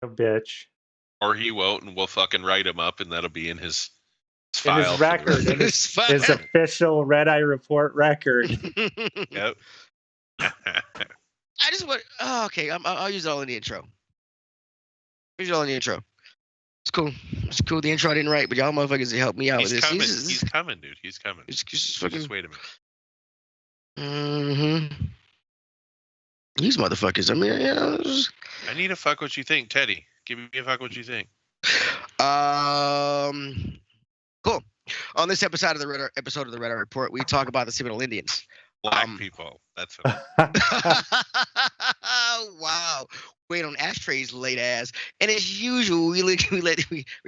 A bitch. Or he won't, and we'll fucking write him up, and that'll be in his In file. his record, in his official Red Eye Report record. Yep. I just want. Oh, okay, I'll use it all in the intro. Use it all in the intro. It's cool. It's cool. The intro I didn't write, but y'all motherfuckers help me out He's with this. coming. He's coming, dude. He's coming. Just wait a minute. Mm-hmm. These motherfuckers. I mean, I need a fuck what you think, Teddy. Give me a fuck what you think. Cool. On this episode of the Red Eye Report, we talk about the Seminole Indians. Black people. That's what. Wow. Wait on Ashtray's late ass. And as usual, we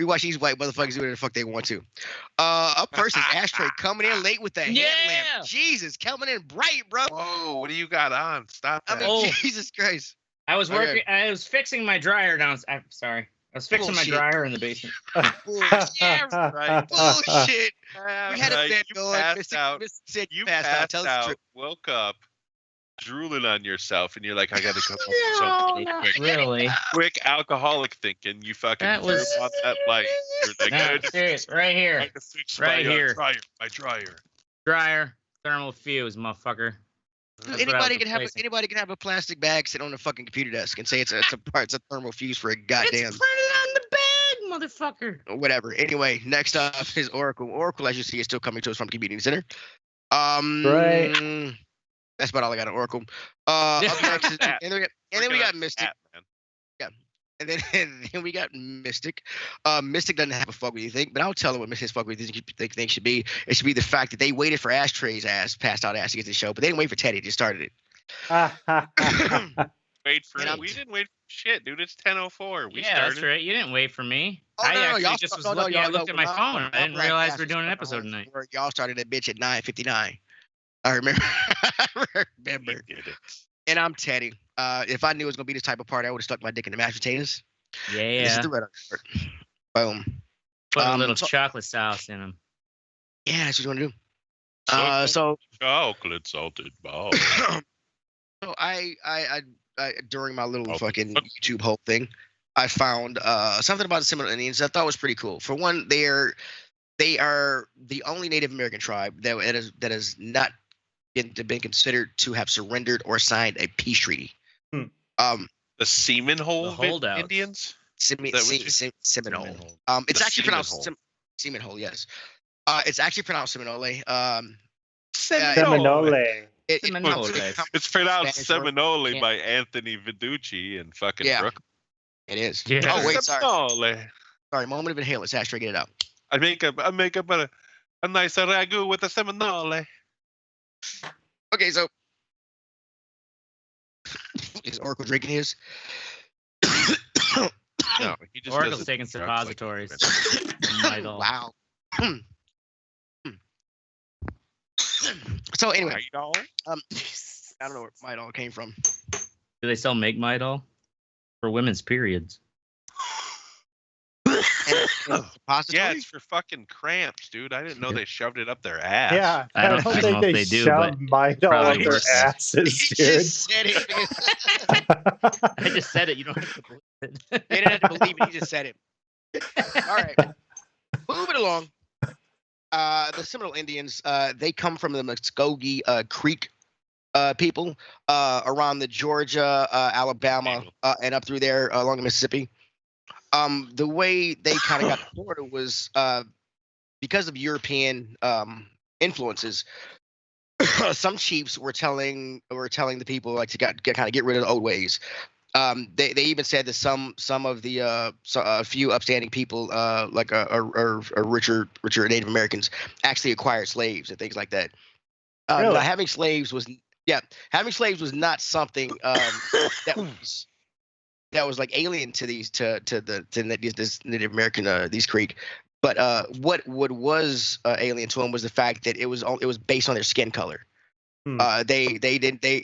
watch these white motherfuckers do whatever the fuck they want to. Up first is Ashtray coming in late with the headlamp. Jesus, coming in bright, bro. Whoa, what do you got on? Stop that. I mean, Jesus Christ. I was working. Okay. I was fixing my dryer down. I'm sorry. I was fixing my dryer in the basement. Yeah, right. Bullshit. We had a bed going. You passed out. Woke up, drooling on yourself, and you're like, I gotta come up with something real quick. Really? Quick alcoholic thinking. You fucking that was on that light. You're like, no, serious. Right here. Right here. My dryer. Dryer. Thermal fuse, motherfucker. Anybody can have a plastic bag sit on the fucking computer desk and say it's a thermal fuse for a goddamn. It's printed on the bag, motherfucker. Whatever. Anyway, next up is Oracle. Oracle, as you see, is still coming to us from the community center. Right. That's about all I got on Oracle. Up next is, and then we got Mystic. Yeah. And then we got Mystic. Mystic doesn't have a fuck what you think, but I'll tell him what Mystic's fuck what you think should be. It should be the fact that they waited for Ashtray's passed out ass to get the show, but they didn't wait for Teddy. They just started it. Wait for we didn't wait for shit, dude. It's 10:04. We started. That's right. You didn't wait for me. Oh, I actually just was looking. I looked at my phone. I didn't realize we're doing an episode tonight. Y'all started that bitch at 9:59. I remember. And I'm Teddy. If I knew it was gonna be this type of part, I would have stuck my dick in the mashed potatoes. Yeah. This is the Red Eye Report. Boom. Put a little chocolate sauce in them. Yeah, that's what you want to do. So chocolate salted ball. So I during my little fucking YouTube whole thing, I found something about the Seminole Indians I thought was pretty cool. For one, they are the only Native American tribe that has not been considered to have surrendered or signed a peace treaty. The Seminoles holdouts. Indians? Seminole. It's actually pronounced Seminole, yes. It's actually pronounced Seminole. Seminole. It's pronounced Seminole by Anthony Viducci and fucking Brooklyn. It is. Yeah. Oh, wait, Seminole. Sorry, moment of inhale. Let's Ashtray get it out. I make a nice ragu with a Seminole. Okay, so is Oracle drinking his? No, he just Oracle's taking suppositories. Wow. So anyway, I don't know where Midol came from. Do they still make Midol for women's periods? Yeah, it's for fucking cramps, dude. I didn't know they shoved it up their ass. Yeah, I don't think they do, shoved Midol up their asses, dude. Just said it. I just said it. You don't have to believe it. You didn't have to believe it. You just said it. All right. Moving along. The Seminole Indians, they come from the Muskogee Creek people around the Georgia, Alabama, and up through there along the Mississippi. The way they kind of got to Florida was because of European influences. Some chiefs were telling the people like to kind of get rid of the old ways. They even said that some of the a few upstanding people like a richer Native Americans actually acquired slaves and things like that. Really? Having slaves was not something that was like alien to this Native American these Creek. But what was alien to them was the fact that it was based on their skin color. For them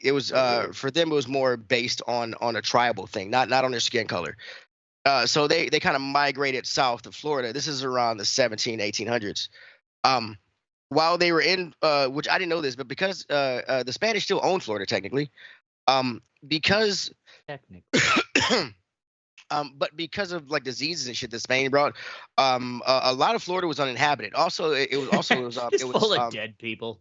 it was more based on a tribal thing, not on their skin color. So they kind of migrated south to Florida. This is around the 1800s. While they were in, which I didn't know this, but because the Spanish still owned Florida technically, because But because of like diseases and shit that Spain brought, a lot of Florida was uninhabited. Also, it was It's full of dead people.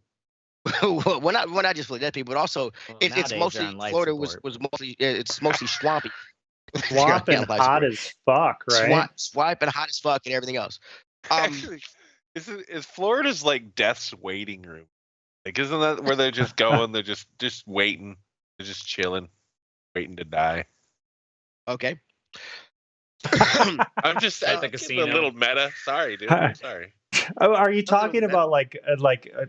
well, not just full of dead people, but also it's mostly Florida was mostly it's mostly swampy. Swamp and hot as fuck, right? Swamp and hot as fuck and everything else. Actually, is Florida's like death's waiting room? Like, isn't that where they're just going? They're just waiting. They're just chilling, waiting to die. Okay. I'm just a little meta. Sorry, dude. I'm sorry. Oh, are you talking about like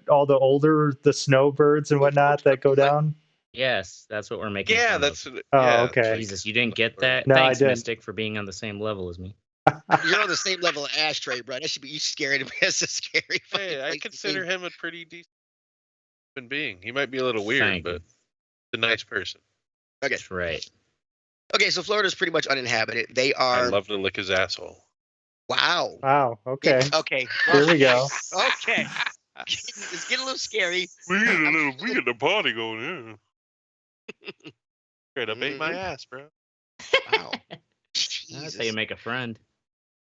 all the snowbirds and whatnot that go down? Yes, that's what we're making. Yeah, that's. Oh, okay. Jesus, you didn't get that? No, Thanks, I didn't. Mystic, for being on the same level as me. You're on the same level of Ashtray, bro. That should be you scary to me. That's a scary. Hey, I consider him a pretty decent human being. He might be a little weird, but a nice person. Okay, that's right. Okay, so Florida's pretty much uninhabited. They are. I love to lick his asshole. Wow. Wow. Okay. Yeah, okay. Here we go. Okay. It's getting a little scary. We get the party going here. Straight up ate my ass, bro. Wow. That's how you make a friend.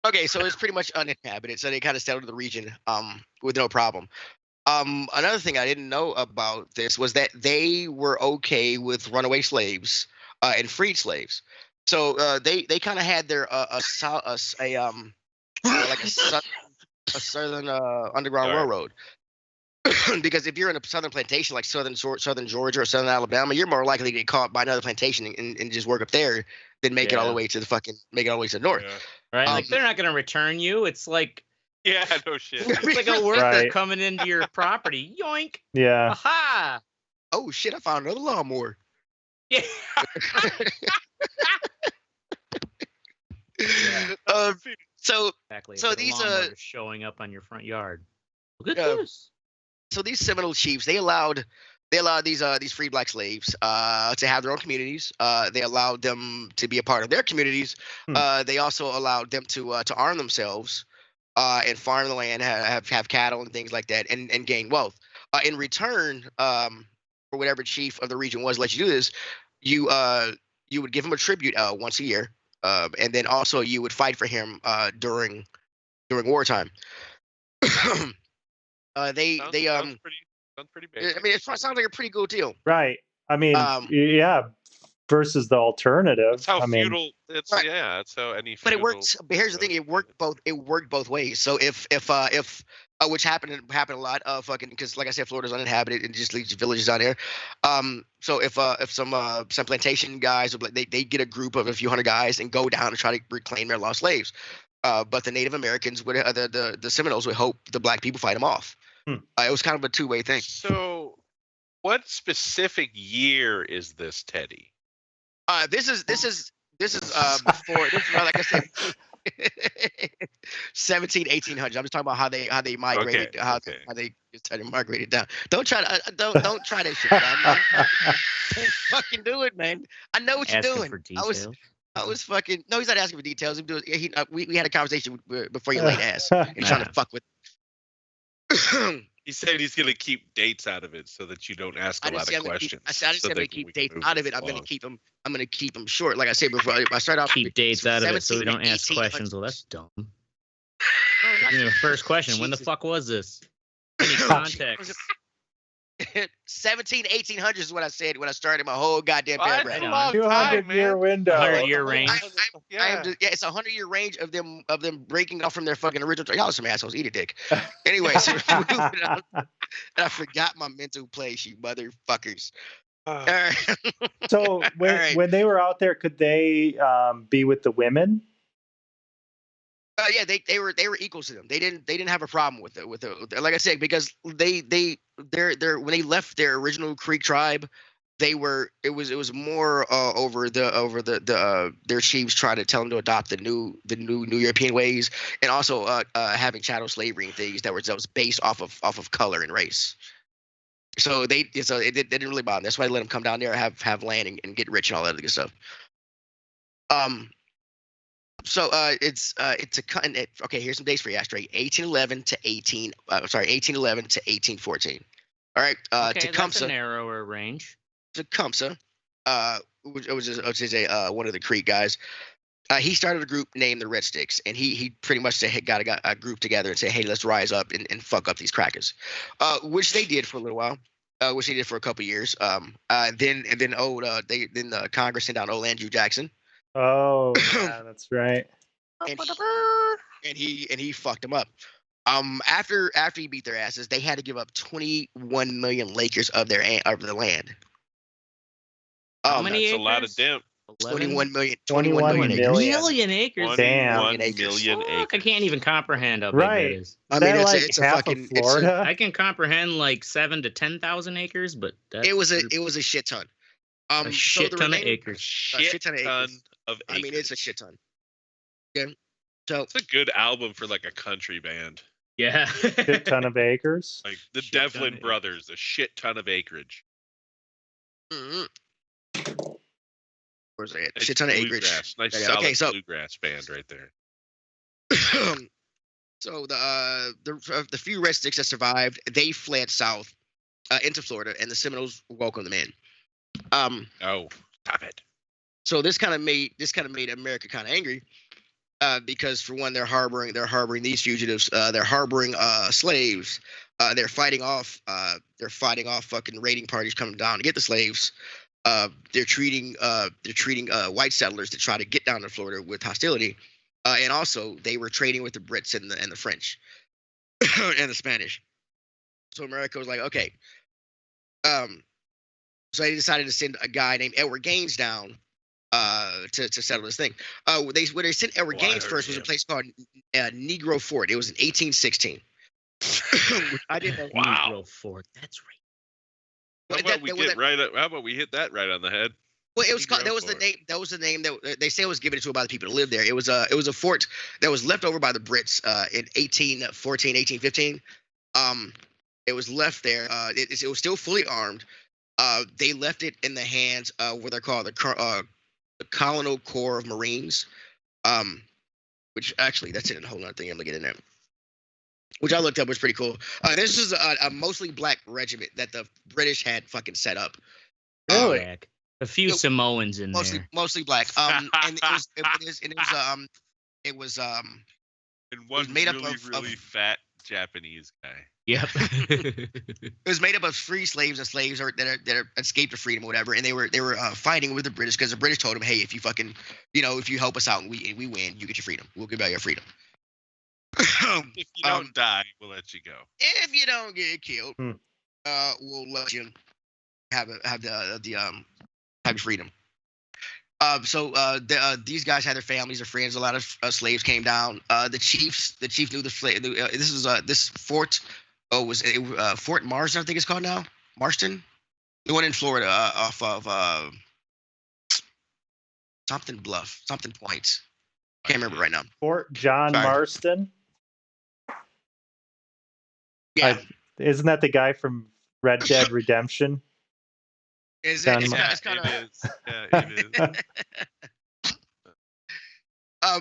Okay, so it's pretty much uninhabited, so they kind of settled in the region with no problem. Another thing I didn't know about this was that they were okay with runaway slaves and freed slaves. So they kind of had their like a southern underground railroad. Because if you're in a southern plantation like southern Georgia or southern Alabama, you're more likely to get caught by another plantation and just work up there than make it all the way to the north. Yeah. Right? Like they're not going to return you. It's like no shit. It's like a worker coming into your property. Yoink. Yeah. Aha. Oh shit! I found another lawnmower. Yeah. So exactly. These showing up on your front yard. Look at this. So these Seminole chiefs, they allowed these free black slaves to have their own communities. They allowed them to be a part of their communities. They also allowed them to arm themselves and farm the land, have cattle and things like that, and gain wealth. In return, for whatever chief of the region was let you do this, you would give him a tribute once a year, and then also you would fight for him during wartime. Sounds pretty basic. I mean, it sounds like a pretty cool deal, right? I mean, yeah. Versus the alternative. That's how feudal. It's right. It's how any. But it works. But here's the thing: it worked both ways. So if which happened a lot of fucking, because like I said, Florida's uninhabited and just leaves villages down there. So if some plantation guys, they get a group of a few hundred guys and go down and try to reclaim their lost slaves. But the Native Americans would the Seminoles would hope the black people fight them off. It was kind of a two-way thing. So, what specific year is this, Teddy? This is before. This is like I said, 1800s. I'm just talking about how they migrated, how they migrated down. Don't try that shit. Man. Don't fucking do it, man. I know what you're doing. For details. I was fucking. No, he's not asking for details. We had a conversation before you laid ass and trying to fuck with. He said he's going to keep dates out of it so that you don't ask a lot of questions. I just said I'm going to keep dates out of it. I'm going to keep them short. Like I said before, I start off keep dates out of it so we don't ask questions. Well, that's dumb. The first question: when the fuck was this? Any context? 1800s is what I said when I started my whole goddamn paragraph. 200-year window. 100-year range. It's a 100-year range of them breaking off from their fucking original. Y'all are some assholes. Eat a dick. Anyways, and I forgot my mental place, you motherfuckers. So when they were out there, could they be with the women? Yeah, they were equals to them. They didn't have a problem with it. Like I said, because they're when they left their original Creek tribe, it was more over their chiefs trying to tell them to adopt the new European ways, and also having chattel slavery and things that was based off of color and race. So it didn't really bother them. That's why they let them come down there, have land and get rich and all that good stuff. So okay. Here's some dates for you, Ashtray. 1811 to 1814. All right. Tecumseh. That's a narrower range. Tecumseh, which is one of the Creek guys. He started a group named the Red Sticks, and he pretty much said, hey, got a group together and say, hey, let's rise up and fuck up these crackers, which they did for a little while, which they did for a couple years. Then Congress sent down old Andrew Jackson. Oh, yeah, that's right. And he fucked them up. After he beat their asses, they had to give up 21 million acres of their land. How many That's acres? a lot of damn. 21 million. 21 million million. acres. Million acres. Damn. 1 acres. million Fuck, acres. I can't even comprehend how big Right. that is. I mean, Is that it's a half fucking of Florida. I can comprehend like 7 to 10,000 acres, but that's It was a shit ton. a shit the ton of remaining- acres. Shit ton of acres. I mean, it's a shit ton. Yeah. So It's a good album for like a country band. Yeah. Shit ton of acres. Like the Shit ton Devlin of Brothers, a shit ton of acreage. mhm. Where's it? Nice Shit ton of acreage. bluegrass. Nice Yeah, solid okay, so- bluegrass band right there. So the few Red Sticks that survived, they fled south into Florida, and the Seminoles welcomed them in. Oh, stop it. So this kind of made America kind of angry, because for one, they're harboring these fugitives, they're harboring slaves, they're fighting off fucking raiding parties coming down to get the slaves. They're treating white settlers to try to get down to Florida with hostility, and also they were trading with the Brits and the French and the Spanish. So America was like, okay. So they decided to send a guy named Edward Gaines down to settle this thing. Where they sent Edward I Gaines heard first was a him. place called Negro Fort. It was in 1816. Which I didn't know. Wow. Negro Fort. That's right. How Well, about we How about we hit that right on the head? Well, it was called, Negro that was Fort. the name. That was the name that they say it was given to by the people who lived there. It was a fort that was left over by the Brits in 1814, 1815. It was left there. It was still fully armed. They left it in the hands of what they're called the Colonial Corps of Marines. Which actually that's a whole other thing I'm gonna get in there. Which I looked up was pretty cool. This is a mostly black regiment that the British had fucking set up. Really? Black. A few Yo, Samoans in Mostly there. black. And it was And one made up really, of- really fat Japanese guy. Yep. it was made up of free slaves and slaves that are escaped to freedom or whatever, and they were fighting with the British because the British told them, hey, if you fucking if you help us out and we win, you get your freedom. We'll give you your freedom. If you don't die, we'll let you go. If you don't get killed, Hmm. we'll let you have your freedom. These guys had their families, their friends. A lot of slaves came down. The chief knew the slave. This was this fort. Was Fort Marston? I think it's called now. Marston, the one in Florida, off of something Bluff, something Point. Can't remember right now. Fort John Sorry. Marston. Yeah, Isn't that the guy from Red Dead Redemption? is John it? Mar- It's kind it of. is. Yeah, it is.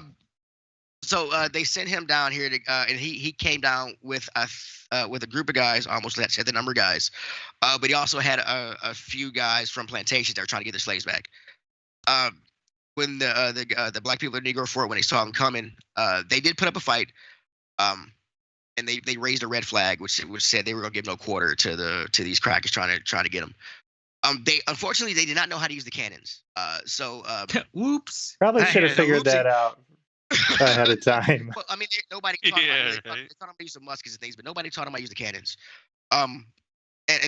So they sent him down here to, and he came down with a group of guys, almost let's say the number of guys, but he also had a few guys from plantations that were trying to get their slaves back. When the black people at Negro Fort, when they saw him coming, they did put up a fight, and they raised a red flag, which said they were gonna give no quarter to these crackers trying to get them. They unfortunately they did not know how to use the cannons. Whoops. Probably should Yeah, have figured whoopsie. that out ahead of time. Well, I mean, nobody taught them. Yeah, They taught right. them how to use the muskets and things, but nobody taught them how to use the cannons.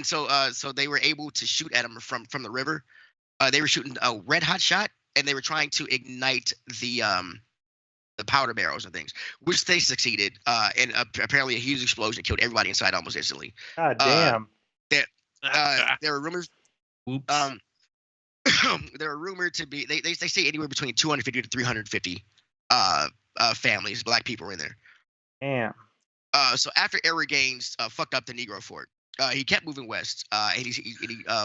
So they were able to shoot at them from the river. They were shooting a red hot shot, and they were trying to ignite the powder barrels and things, which they succeeded. And apparently, a huge explosion killed everybody inside almost instantly. God damn. There were rumors. Whoops. They were rumored to be. They say anywhere between 250 to 350 families, black people were in there. Damn. So after Edward Gaines fucked up the Negro Fort, he kept moving west, and he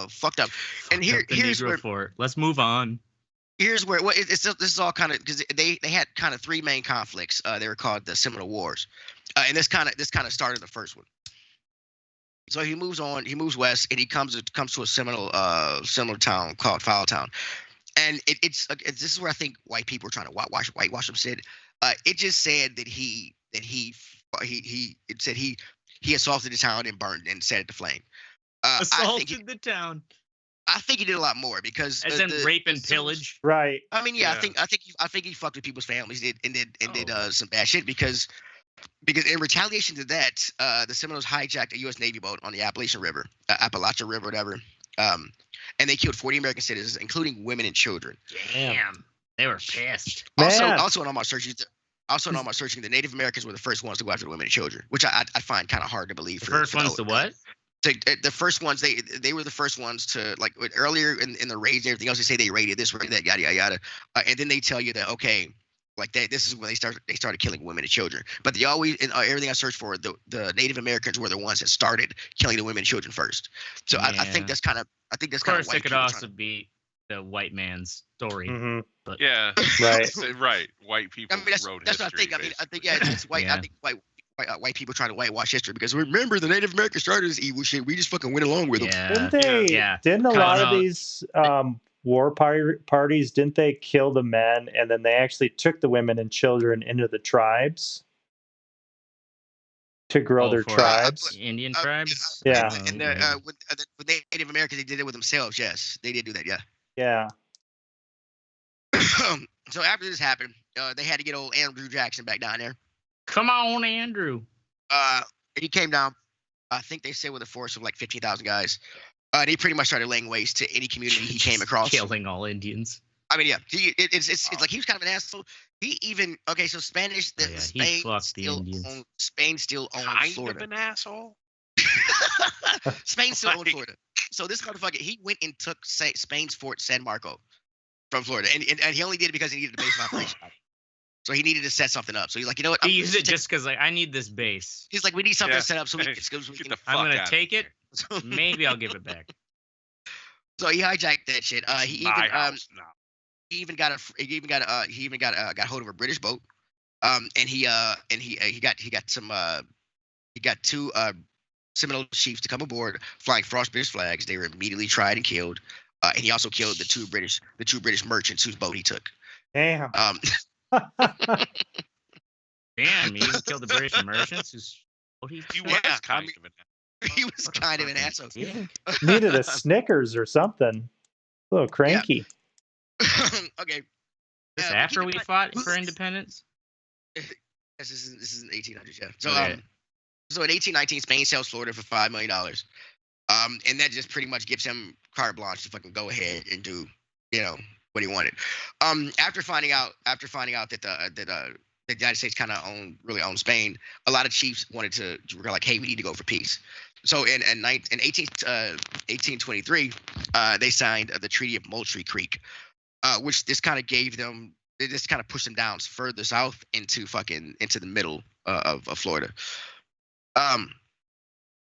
fucked up. And Fucked up the here's Negro where Fort. Let's move on. this is all kind of because they had kind of three main conflicts. They were called the Seminole Wars, and this kind of started the first one. So he moves on. He moves west, and he comes to a Seminole town called Foultown. and this is where I think white people are trying to whitewash him. Said it just said that it said he assaulted the town and burned and set it to flame. Assaulted the town. I think he did a lot more because as in rape and pillage. Right. I mean, yeah. I think he fucked with people's families did some bad shit because in retaliation to that, the Seminoles hijacked a U.S. Navy boat on the Appalachian River, whatever. And they killed 40 American citizens, including women and children. Damn, they were pissed. Also in all my searching, the Native Americans were the first ones to go after the women and children, which I find kind of hard to believe. The first ones to what? The first ones, they were the first ones to, like, earlier in the raids and everything else, they say they raided this, raided that, yada yada yada, and then they tell you that, okay, like this is when they started killing women and children. But they always, in everything I searched for, the Native Americans were the ones that started killing the women and children first. So yeah. I think that's kind of of course it could also be the white man's story. Mm-hmm. But yeah, right, right. White people wrote that's history. What I think. I think it's white. Yeah. I think white people trying to whitewash history because remember the Native Americans started this evil shit. We just fucking went along with them. Didn't they? Yeah. Didn't a lot of these war parties, didn't they kill the men and then they actually took the women and children into the tribes to grow their tribes? Indian tribes? Yeah. And with the Native Americans, they did it with themselves. Yes, they did do that. Yeah. Yeah. So after this happened, they had to get old Andrew Jackson back down there. Come on, Andrew. He came down. I think they said with a force of like 15,000 guys. And he pretty much started laying waste to any community he came across. Killing all Indians. I mean, yeah. It's like he was kind of an asshole. He even so Spanish. Spain still owned Florida. Kind of an asshole. Spain still owned Florida. So this motherfucker, he went and took Spain's Fort San Marco from Florida, and he only did it because he needed a base of operation. So he needed to set something up. So he's like, you know what? He used it just because I need this base. He's like, we need something to set up so we can. I'm gonna take it. Maybe I'll give it back. So he hijacked that shit. He even got hold of a British boat. And he got two Seminole chiefs to come aboard flying frost British flags. They were immediately tried and killed. And he also killed the two British merchants whose boat he took. Damn. Damn, he even killed the British merchants whose boat he took. He was kind of an asshole. He was kind of an asshole. Yeah. Needed a Snickers or something. A little cranky. Yeah. Okay. This after we fought for independence? This is in the 1800s, yeah. So so in 1819, Spain sells Florida for $5 million. And that just pretty much gives him carte blanche to fucking go ahead and do, what he wanted. After finding out that the United States kind of really owned Spain, a lot of chiefs wanted to were like, hey, we need to go for peace. So in 1823, they signed the Treaty of Moultrie Creek, which this kind of pushed them down further south into the middle of Florida.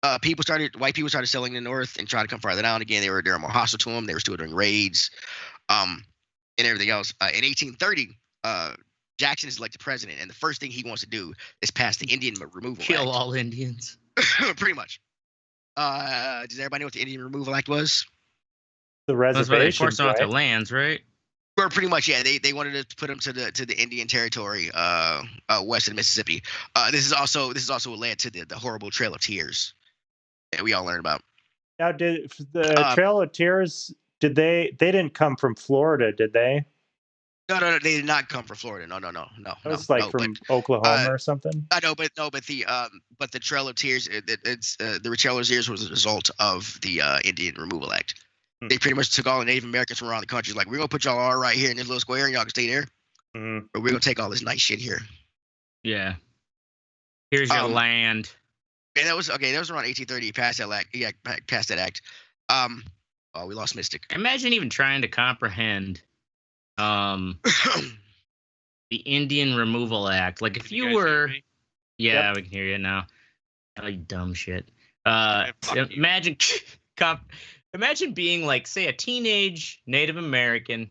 White people started settling in the north and trying to come farther down again. They were more hostile to them. They were still doing raids, and everything else. In 1830, Jackson is elected president, and the first thing he wants to do is pass the Indian Removal Act. Kill all Indians. Pretty much. Does everybody know what the Indian Removal Act was? The reservations, forced them off their lands, right? Or pretty much, yeah. They wanted to put them to the Indian Territory, west of the Mississippi. This is also what led to the horrible Trail of Tears that we all learned about. Now, did the Trail of Tears? Did they didn't come from Florida? Did they? No, they did not come from Florida. No. It was from Oklahoma or something. I know, but the Trail of Tears, the Trail of Tears was a result of the Indian Removal Act. They pretty much took all the Native Americans from around the country. Like, we're gonna put y'all all right here in this little square, and y'all can stay there. Mm-hmm. But we're gonna take all this nice shit here. Yeah. Here's your land. And that was around 1830. He passed that act. Yeah, passed that act. We lost Mystic. Imagine even trying to comprehend the Indian Removal Act. Like, if you were, we can hear you now. Oh, you dumb shit. Imagine being like, say, a teenage Native American,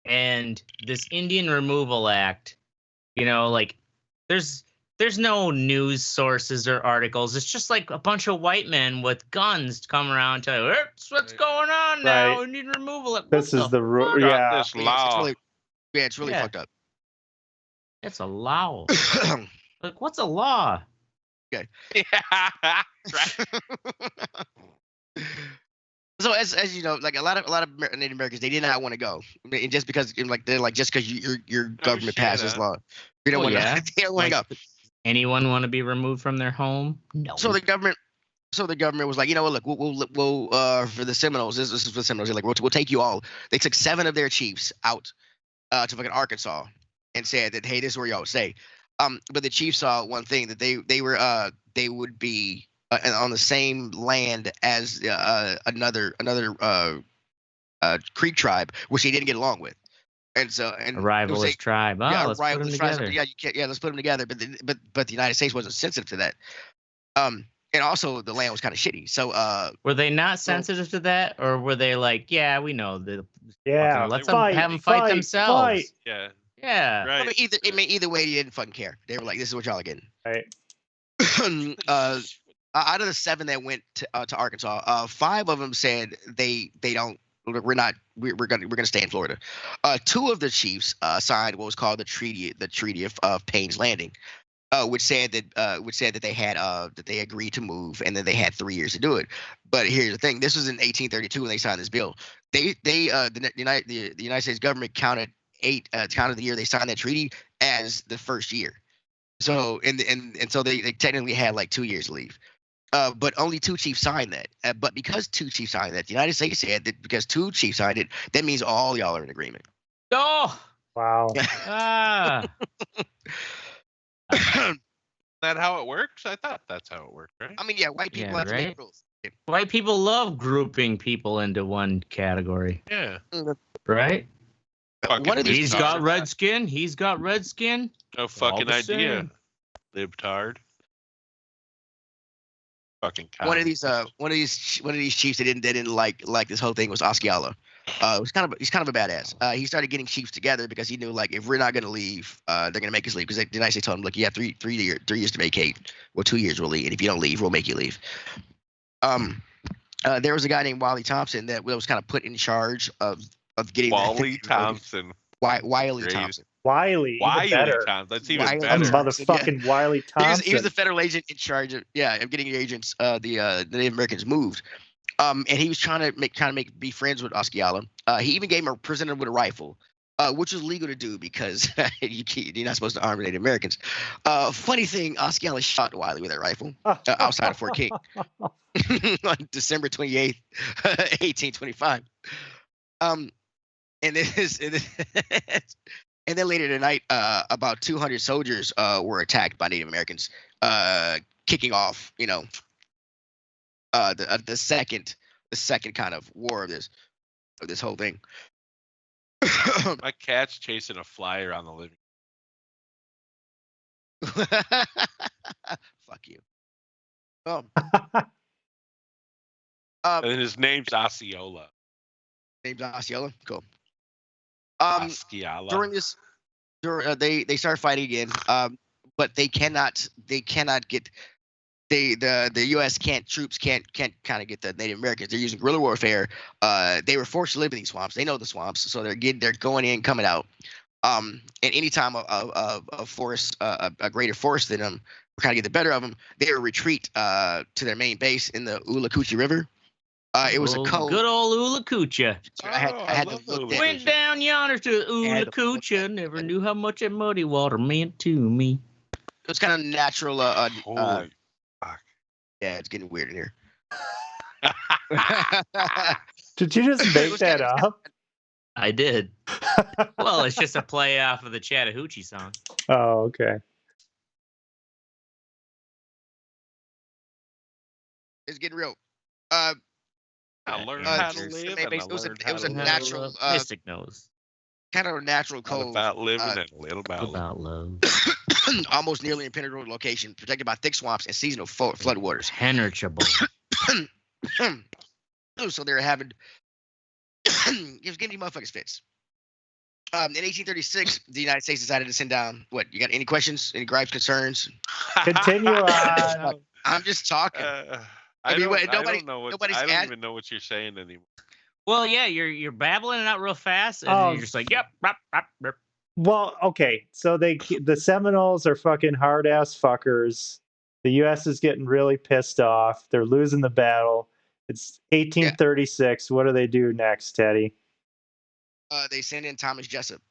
and this Indian Removal Act. Like, there's there's no news sources or articles. It's just like a bunch of white men with guns come around and tell you, what's going on now? Right. We need removal. Like, This is the Drop yeah. this law. It's really Yeah. fucked up. It's a law. Like, what's a law? Yeah. So as you know, like a lot of Native Americans, they did not want to go, and just because they're like just because your government passes law, we don't want to. They don't want to go. Anyone want to be removed from their home? No. So the government was like, you know what? Look, we'll for the Seminoles. This is for the Seminoles. They're like, we'll take you all. They took 7 of their chiefs out to fucking Arkansas and said that, hey, this is where y'all stay. But the chiefs saw one thing, that they would be on the same land as another Creek tribe, which they didn't get along with, and so a rivalist tribe. Oh, yeah, let's put them together. Yeah, you can't. Yeah, let's put them together. But the United States wasn't sensitive to that. And also the land was kind of shitty. So were they not sensitive to that, or were they like, yeah, we know the let's have them fight themselves. Yeah. Yeah. Right. Either way, you didn't fucking care. They were like, this is what y'all are getting. Right. Out of the 7 that went to Arkansas, 5 of them said we're gonna stay in Florida. 2 of the chiefs signed what was called the Treaty of Payne's Landing, which said that they had that they agreed to move, and then they had 3 years to do it. But here's the thing: this was in 1832 when they signed this bill. The United States government counted the year they signed that treaty as the first year. So and so they technically had like 2 years to leave. But only 2 chiefs signed that. But because 2 chiefs signed that, the United States said that because 2 chiefs signed it, that means all y'all are in agreement. Oh, wow. Is that how it works? I thought that's how it worked, right? I mean, yeah, white people have to make rules. White people love grouping people into one category. Yeah. Right? One of these he's got red skin. He's got red skin. No fucking idea. Libtard. Fucking one of these chiefs that didn't like this whole thing was Osceola. He's kind of a badass. He started getting chiefs together because he knew, like, if we're not gonna leave, they're gonna make us leave. Because the United States told him, look, you have 3 years to vacate. Well, 2 years we'll leave, and if you don't leave, we'll make you leave. There was a guy named Wiley Thompson that was kind of put in charge of getting Wiley Thompson. Wiley Thompson. Wiley Thompson. That's even better. Motherfucking Wiley Thompson. He was the federal agent in charge of getting the agents, the Native Americans moved. And he was trying to be friends with Osceola. He even gave him a prisoner with a rifle, which is legal to do because you're not supposed to arm Native Americans. Funny thing, Osceola shot Wiley with a rifle outside of Fort King on December 28th, 1825. And then later tonight, about 200 soldiers were attacked by Native Americans, kicking off, the second kind of war of this whole thing. My cat's chasing a fly around the living room. Fuck you. And his name's Osceola. Name's Osceola. Cool. Osceola. They start fighting again. But they cannot get the U.S. troops can't kind of get the Native Americans. They're using guerrilla warfare. They were forced to live in these swamps. They know the swamps, so they're going in, coming out. And anytime a force, a greater force than them, kind of get the better of them, they would retreat to their main base in the Ulacoochee River. It was a cold. Good old Ulacoochee. I had to look that. Went down yonder to Ulacoochee. Never knew how much that muddy water meant to me. It was kind of natural. Holy fuck. Yeah, it's getting weird in here. Did you just make that up? I did. Well, it's just a play off of the Chattahoochee song. Oh, okay. It's getting real. I learned how to live. It was a natural. Mystic knows. Kind of a natural cove. About living and a little about love. Almost nearly impenetrable location, protected by thick swamps and seasonal floodwaters. Penetrable. So they're having. It was getting these motherfuckers fits. In 1836, the United States decided to send down. What? You got any questions? Any gripes, concerns? Continue on. I'm just talking. I mean, don't. I nobody- don't know what. nobody's I don't ad- even know what you're saying anymore. Well, yeah, you're babbling it out real fast, and Oh. you're just like, yep, rap, rap, rap. Well, okay. So the Seminoles are fucking hard ass fuckers. The U.S. is getting really pissed off. They're losing the battle. It's 1836. What do they do next, Teddy? They send in Thomas Jessup.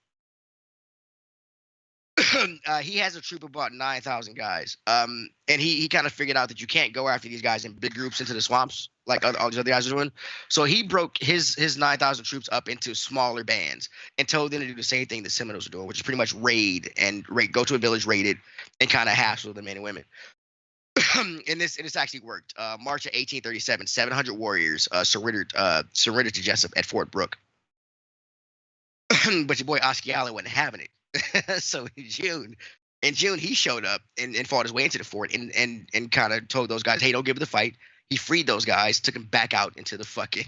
He has a troop of about 9,000 guys. And he kind of figured out that you can't go after these guys in big groups into the swamps like all these other guys are doing. So he broke his 9,000 troops up into smaller bands and told them to do the same thing the Seminoles are doing, which is pretty much go to a village, raid it, and kind of hassle the men and women. and this actually worked. March of 1837, 700 warriors surrendered to Jessup at Fort Brooke. But your boy Asciala wasn't having it. So in June, he showed up and fought his way into the fort and kind of told those guys, hey, don't give it the fight. He freed those guys, took them back out into the fucking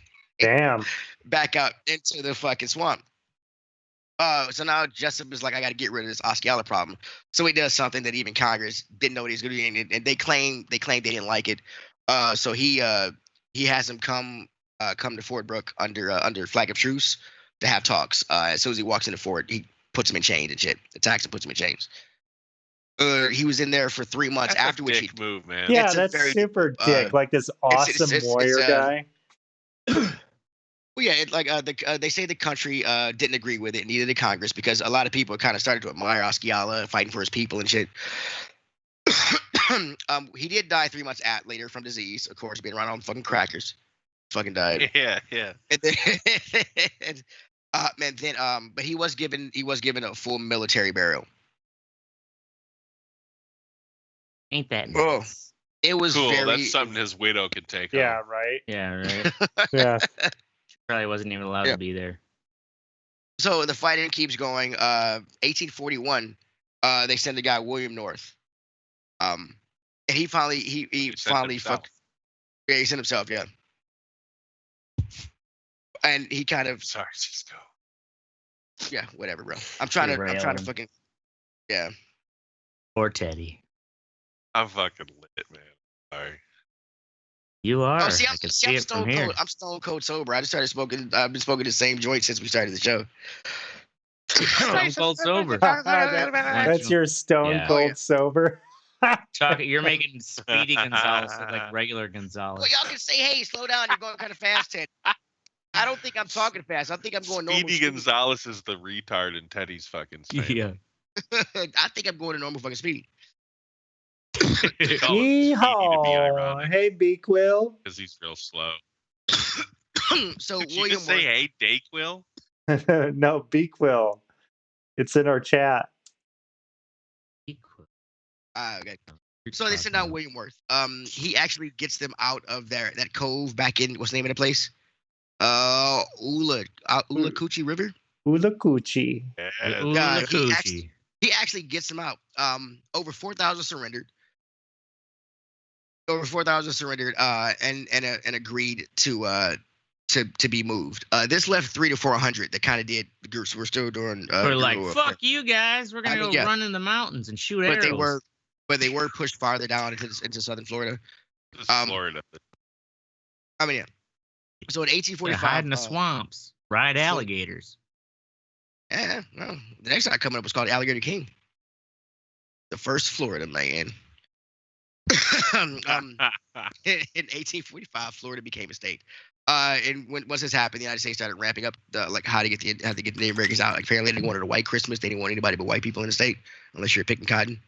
swamp. So now Jessup is like, I got to get rid of this Asciala problem. So he does something that even Congress didn't know what he was going to do, and they claim they didn't like it. So he has them come to Fort Brooke under flag of truce to have talks. As soon as he walks in the fort, he puts him in chains and shit. Attacks and puts him in chains. He was in there for 3 months. That's after a which dick move, man. Yeah, that's super dick. Like this awesome warrior guy. Well, yeah, they say the country didn't agree with it, neither did Congress, because a lot of people kind of started to admire Asciala fighting for his people and shit. He did die 3 months later from disease, of course, being around all the fucking crackers. Fucking died. Yeah. And then, but he was given a full military burial. Ain't that nice? Oh, it was Cool. very. That's something his widow could take. Yeah, on. right. Yeah, right. Yeah. She probably wasn't even allowed to be there. So the fighting keeps going. 1841, they send the guy William North. And he finally fucked. Yeah, he sent himself. Yeah. And he kind of. Sorry, Cisco. Yeah, whatever, bro. I'm trying to fucking. Yeah. Poor Teddy. I'm fucking lit, man. Sorry. You are. Oh, see, I can see it from here. I'm stone cold sober. I just started smoking. I've been smoking the same joint since we started the show. Stone cold sober. That's your stone cold sober. You're making Speedy Gonzalez look like regular Gonzalez. Well, y'all can say, hey, slow down. You're going kind of fast, Ted. I don't think I'm talking fast. I think I'm going normal. Speedy Gonzalez is the retard in Teddy's fucking space. Yeah. I think I'm going to normal fucking Speedy. Yeehaw! Hey, Beaquill. Because he's real slow. So Did you William just say, hey, Dayquill? No, Beaquill. It's in our chat. Okay. So they send out William Worth. He actually gets them out of that cove back in what's the name of the place? Ulacoochee River. Ulacoochee. He actually gets them out. Over 4,000 surrendered. And agreed to be moved. This left 300 to 400 that kind of did. The groups were still doing. We're like, fuck you guys. We're gonna go run in the mountains and shoot arrows. They were pushed farther down into southern Florida. Florida. I mean, yeah. So in 1845, hide in the swamps, ride alligators. Yeah, well, the next guy coming up was called Alligator King, the first Florida man. In 1845, Florida became a state. And once this happened, the United States started ramping up how to get the Native Americans out. Like apparently, they wanted a white Christmas. They didn't want anybody but white people in the state, unless you're picking cotton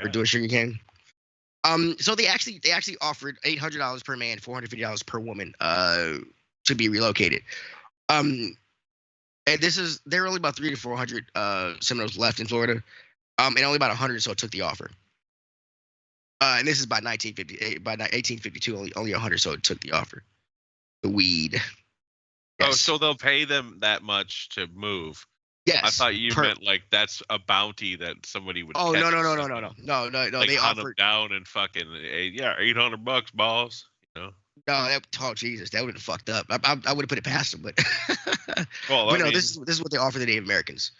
or doing sugarcane. So they actually offered $800 per man, $450 per woman, to be relocated. And there are only about 300 to 400 Seminoles left in Florida, and only about 100 or so took the offer. And this is by 1950. By 1852, only 100 so took the offer. The weed. Yes. Oh, so they'll pay them that much to move. Yes. I thought you meant like that's a bounty that somebody would. Oh, catch no. Like They hunt offered them down and fucking $800, boss. You know. No, oh Jesus, that would have fucked up. I would have put it past them, but Well, but I no, mean, this is what they offer the Native Americans.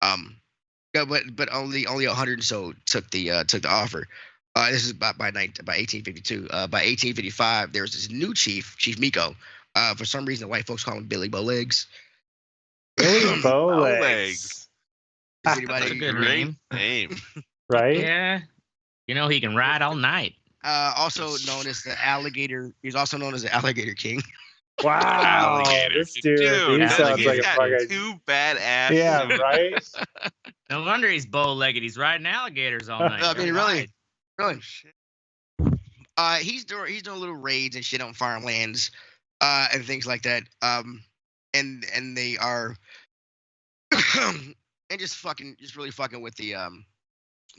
Yeah, but only 100 or so took the offer. This is by 1852. By 1855, there was this new chief, Chief Miko. For some reason, the white folks call him Billy Bowlegs. Billy Bowlegs. legs. Is That's a anybody good Great name. name. Right? Yeah. You know he can ride all night. also known as the alligator? He's also known as the Alligator King. Wow, Alligator. this dude, he that sounds like he's a got fucking. two badass. Yeah, pseudonyms. right? No wonder he's bow-legged. He's riding alligators all night. I mean, really, really. Shit. He's doing little raids and shit on farmlands, and things like that. And they are, and just really fucking with the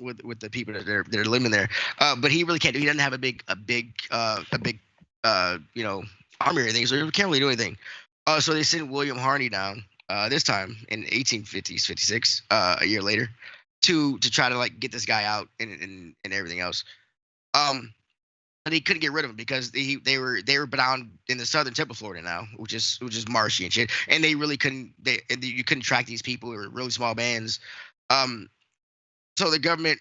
with the people that are living there. But he really can't do. He doesn't have a big army or anything, so he can't really do anything. So they sent William Harney down. This time in 56, a year later, to try to like get this guy out and everything else. But he couldn't get rid of him because they were down in the southern tip of Florida now, which is marshy and shit, and they really couldn't. You couldn't track these people. They were really small bands. So the government.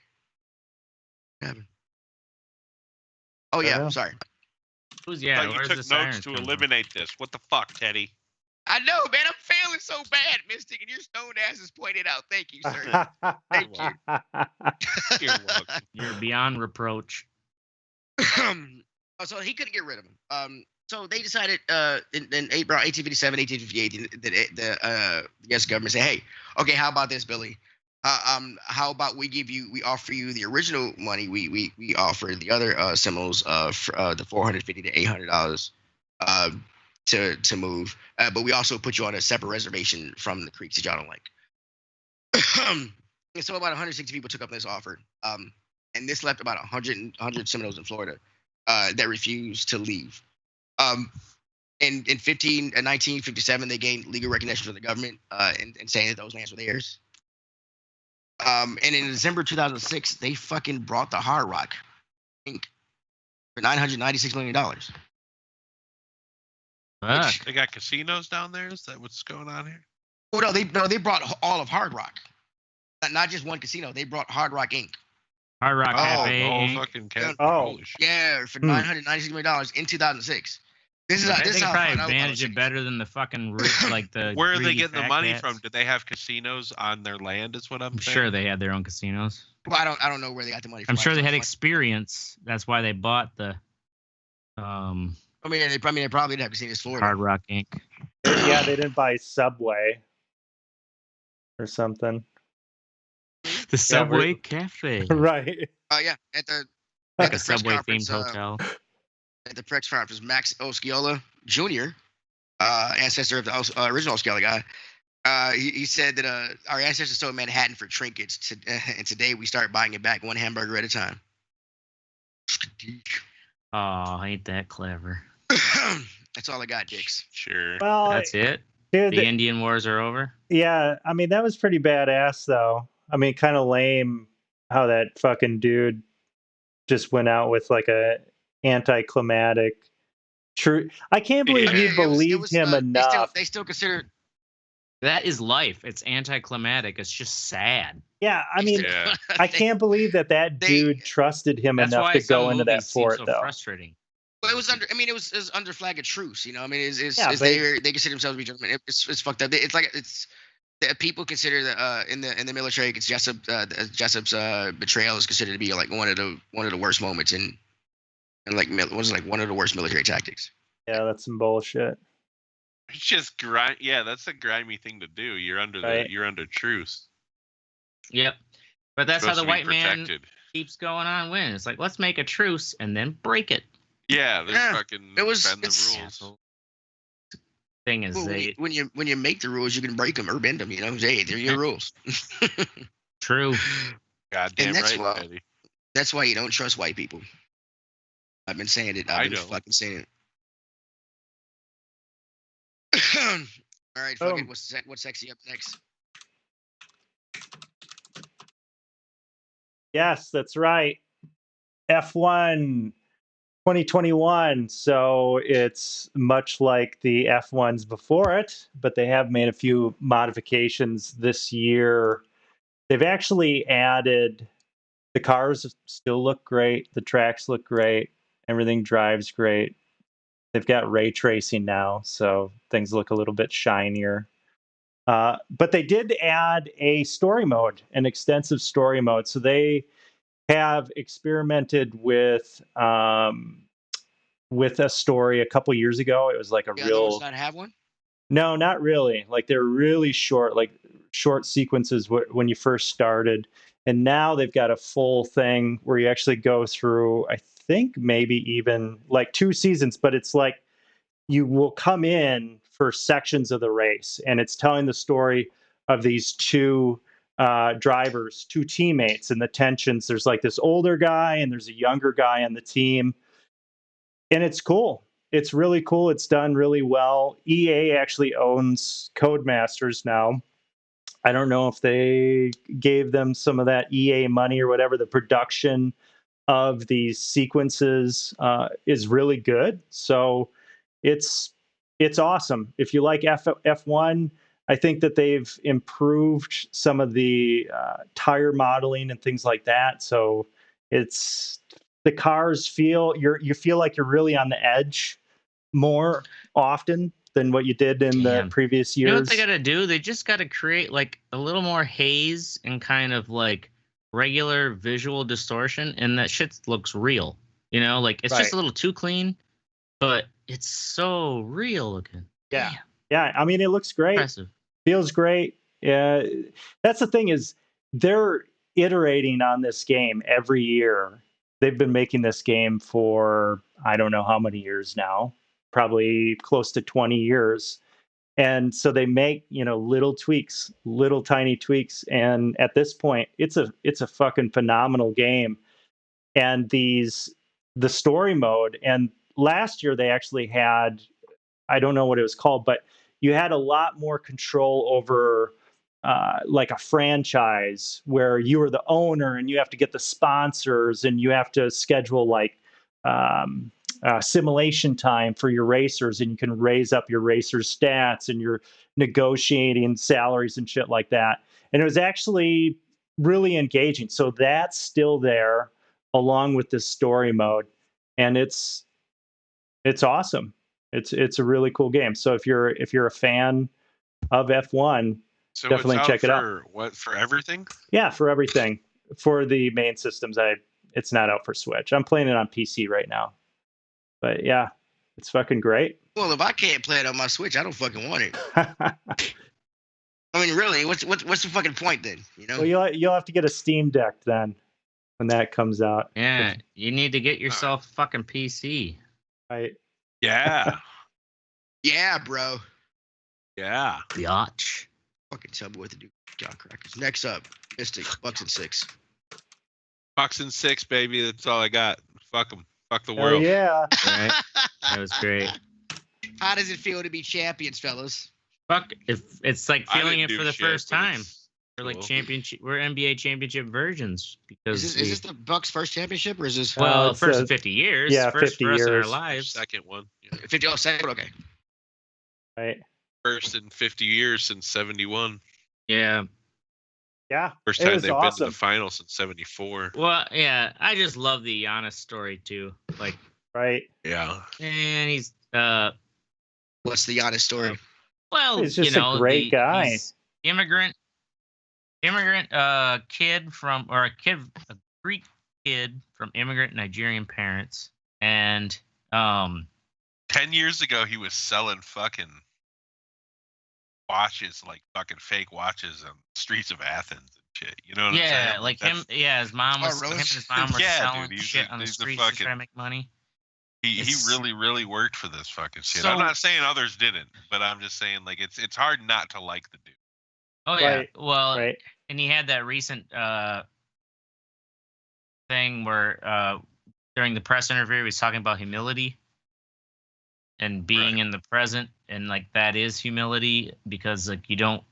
Oh yeah, Yeah. sorry. Who's I yeah? thought you Where's took the notes sirens to coming from? eliminate this. What the fuck, Teddy? I know, man. I'm failing so bad, Mystic, and your stone ass is pointed out. Thank you, sir. Thank you. You're welcome. You're beyond reproach. So he couldn't get rid of him. So they decided in April 1857, 1858, the U.S. government said, "Hey, okay, how about this, Billy? How about we offer you the original money we offer the other Seminoles for the $450 to $800 to move, but we also put you on a separate reservation from the creeks that y'all don't like." And so about 160 people took up this offer, and this left about 100 Seminoles in Florida that refused to leave. In 1957, they gained legal recognition from the government and saying that those lands were theirs. And in December 2006, they fucking brought the Hard Rock Inc. for $996 million. Fuck. They got casinos down there. Is that what's going on here? Oh no, they brought all of Hard Rock, not just one casino. They brought Hard Rock Inc. Hard Rock Cafe. the whole Inc. fucking cat. Oh. Holy shit. Yeah, for $996 million in 2006. This is I this think is how I probably found out about managed it it. better than the fucking rich, like the. Where are they greedy getting the fat money cats. from? Did they have casinos on their land? Is what I'm I'm saying. sure they had their own casinos. Well, I don't know where they got the money from. I'm sure they had I experience. That's why they bought the mean, they probably did have casinos in Florida. Hard Rock Inc. Yeah, they didn't buy Subway or something. The Subway Cafe. Right. Yeah, at the Like at a the press Subway conference, themed hotel. at the press conference, Max Osceola Jr., ancestor of the original Osceola guy, he said that our ancestors sold Manhattan for trinkets, and today we start buying it back one hamburger at a time. Oh, ain't that clever. That's all I got, dicks. Sure. Well, That's it. dude, The Indian Wars are over. yeah, I mean, that was pretty badass, though. I mean, kind of lame how that fucking dude just went out with like a anticlimactic true. I can't believe Yeah. he It was- believed him enough. They still consider. That is life. It's anticlimactic. It's just sad. Yeah, I mean, Yeah. I can't believe that they- dude trusted him That's enough why to some go into that movies seem fort, so though. frustrating. Well, it was under. I mean, it was under flag of truce. You know, I mean, Yeah, but- they consider themselves to be gentlemen. It's fucked up. It's like people consider that in the military, it's Jessup's betrayal is considered to be like one of the worst moments in like was like one of the worst military tactics. Yeah, that's some bullshit. It's just grime. Yeah, that's a grimy thing to do. You're under Right. you're under truce. Yep. But that's how Supposed the to be white man protected. keeps going on winning. It's like, let's make a truce and then break it. Yeah, there's Yeah, fucking it was- bend the it's- rules. Thing is, Well, they when you make the rules, you can break them or bend them. You know, hey, they're your rules. true. Goddamn that's right, why- Teddy. That's why you don't trust white people. I've been saying it. I I've been don't. fucking saying it. All right, fuck Boom. it. What's sexy up next? Yes, that's right. F1 2021, so it's much like the F1s before it, but they have made a few modifications this year. They've actually added, the cars still look great, the tracks look great, everything drives great. They've got ray tracing now, so things look a little bit shinier. But they did add a story mode, an extensive story mode. So they have experimented with a story a couple years ago. It was like a The other ones not have one? no, not really. Like they're really short, like short sequences when you first started. And now they've got a full thing where you actually go through, I think maybe even like 2 seasons, but it's like you will come in for sections of the race, and it's telling the story of these two drivers, two teammates, and the tensions. There's like this older guy and there's a younger guy on the team, and it's cool. It's really cool. It's done really well. EA actually owns Codemasters now. I don't know if they gave them some of that EA money or whatever. The production of these sequences is really good. So it's awesome. If you like F1, I think that they've improved some of the tire modeling and things like that. So it's the cars you feel like you're really on the edge more often than what you did in the previous years. You know what they got to do? They just got to create like a little more haze and kind of like regular visual distortion, and that shit looks real. You know, like it's just a little too clean, but it's so real looking. Yeah. Damn. Yeah. I mean, it looks great. Impressive. Feels great. Yeah. That's the thing is they're iterating on this game every year. They've been making this game for, I don't know how many years now, probably close to 20 years. And so they make, little tweaks, little tiny tweaks. And at this point, it's a fucking phenomenal game. And the story mode, and last year they actually had, I don't know what it was called, but you had a lot more control over like a franchise where you were the owner and you have to get the sponsors and you have to schedule like simulation time for your racers, and you can raise up your racers' stats, and you're negotiating salaries and shit like that. And it was actually really engaging. So that's still there along with this story mode, and it's awesome. It's a really cool game. So if you're a fan of F1, So definitely it's out check it out. for what, for everything? Yeah, for everything. For the main systems, it's not out for Switch. I'm playing it on PC right now. But yeah, it's fucking great. Well, if I can't play it on my Switch, I don't fucking want it. I mean, really, what's the fucking point then? You know? Well, you'll have to get a Steam Deck then when that comes out. Yeah, you need to get yourself a fucking PC. Right. Yeah. Yeah, bro. Yeah. Biatch. Fucking tell me what to do, John Crackers. Next up, Mystic, Bucks and 6. Bucks and 6, baby. That's all I got. Fuck them. Fuck the Oh world. yeah. Right? That was great. How does it feel to be champions, fellas? Fuck, if it's like I feeling didn't it for do the shit, first but time. it's We're like cool. championship. We're NBA championship versions because Is this the Bucks' first championship, or is this well, it's first in 50 years. yeah, first 50 for us in our years. lives. Second one. Yeah. 50? Oh, second. Okay. Right. First in 50 years since 71. Yeah. Yeah. First it time was they've been to awesome. the finals since 74. Well, yeah. I just love the Giannis story too. Like, Right. Yeah. and he's What's the Giannis story? well, He's just you know, a great guy. he's immigrant kid from, or a Greek kid from immigrant Nigerian parents, and 10 years ago, he was selling fucking watches, like fucking fake watches on the streets of Athens and shit. You know what I'm saying? yeah, like him. Yeah, his mom was. really? Him and his mom were Yeah, selling dude, he's shit a- on the he's a streets to fucking- try to make money. He It's- really, really worked for this fucking shit. So- I'm not saying others didn't, but I'm just saying like it's hard not to like the dude. Oh yeah. Right, Well, Right. and he had that recent thing where during the press interview he was talking about humility and being Right. in the present, and like that is humility, because like you don't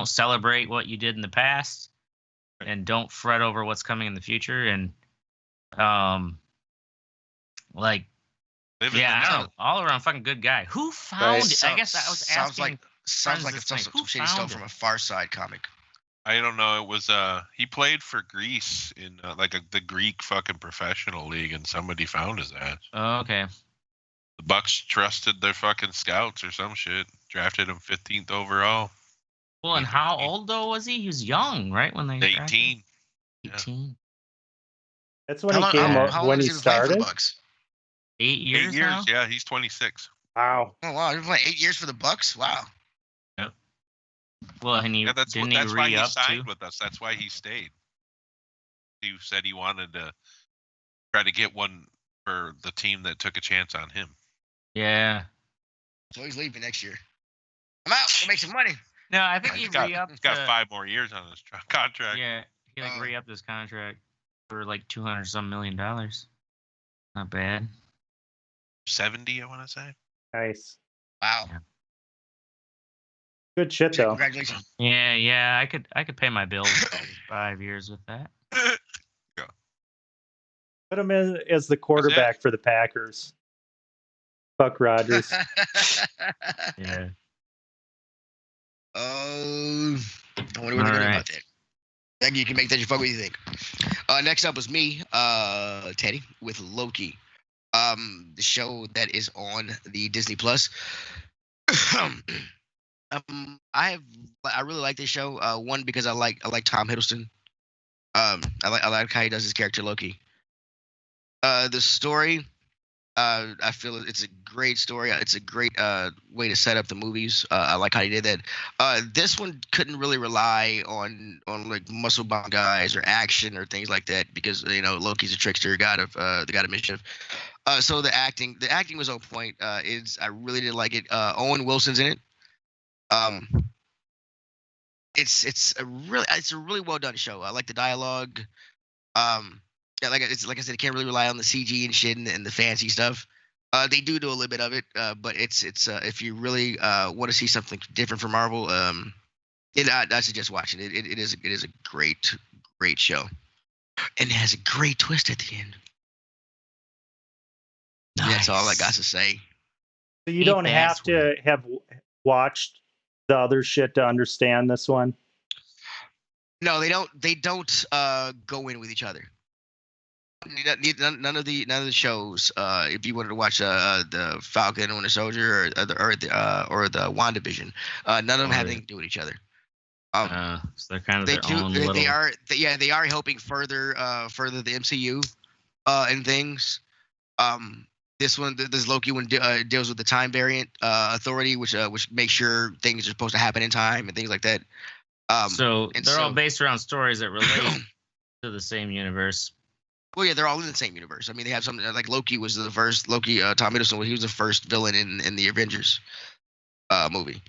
celebrate what you did in the past and don't fret over what's coming in the future. And Like, Living yeah, the I don't dream. know, all around fucking good guy. Who found Right. it? I guess I was asking. Sounds friends like this it's some night, who shit he stole found from it? a Far Side comic. I don't know. It was he played for Greece in the Greek fucking professional league, and somebody found his ass. Oh, okay. The Bucks trusted their fucking scouts or some shit. Drafted him 15th overall. Well, and how 2013. old though was he? He was young, right? When they drafted him? 18. Yeah. 18. That's when How he long, came how, up how long when has he he been playing for the started. Bucks? 8 years, 8 years. now? Yeah, he's 26. Wow. Oh wow, he's been playing 8 years for the Bucks. Wow. Well, and he Yeah, that's didn't that's why he re-up signed too? with us. That's why he stayed. He said he wanted to try to get one for the team that took a chance on him. Yeah. So he's leaving next year. I'm out. Go make some money. No, I think he He's got, re-upped. he's got 5 more years on his contract. Yeah, he like re-upped his contract for like $200-some million. Not bad. 70, I want to say. Nice. Wow. Yeah. Good shit though. Congratulations. Yeah, I could pay my bills for 5 years with that. Put him in as the quarterback for the Packers. Fuck Rodgers. Yeah. Oh, I wonder what they're gonna do about that. Thank you. You can make that your fuck what you think. Next up was me, Teddy, with Loki. The show that is on the Disney Plus. I really like this show. One, because I like Tom Hiddleston. I like how he does his character Loki. The story, I feel it's a great story. It's a great way to set up the movies. I like how he did that. This one couldn't really rely on like muscle bound guys or action or things like that because Loki's a trickster, god of mischief. So the acting was on point. I really did like it. Owen Wilson's in it. It's a really well done show. I like the dialogue. Yeah, like I said, it can't really rely on the CG and shit and the fancy stuff. They do a little bit of it, but it's if you really want to see something different from Marvel, I suggest watching it. It is a great show, and it has a great twist at the end. Nice. That's all I got to say. So you don't have to have watched the other shit to understand this one. No, they don't. They don't go in with each other. None of the shows. If you wanted to watch the Falcon and Winter Soldier or the WandaVision, none of them have anything to do with each other. So they're kind of their own little. They are helping further the MCU and things. This Loki one deals with the time variant authority, which makes sure things are supposed to happen in time and things like that. So they're all based around stories that relate to the same universe. Well, yeah, they're all in the same universe. I mean, they have something like Loki was the first Loki. Tom Hiddleston, he was the first villain in the Avengers movie.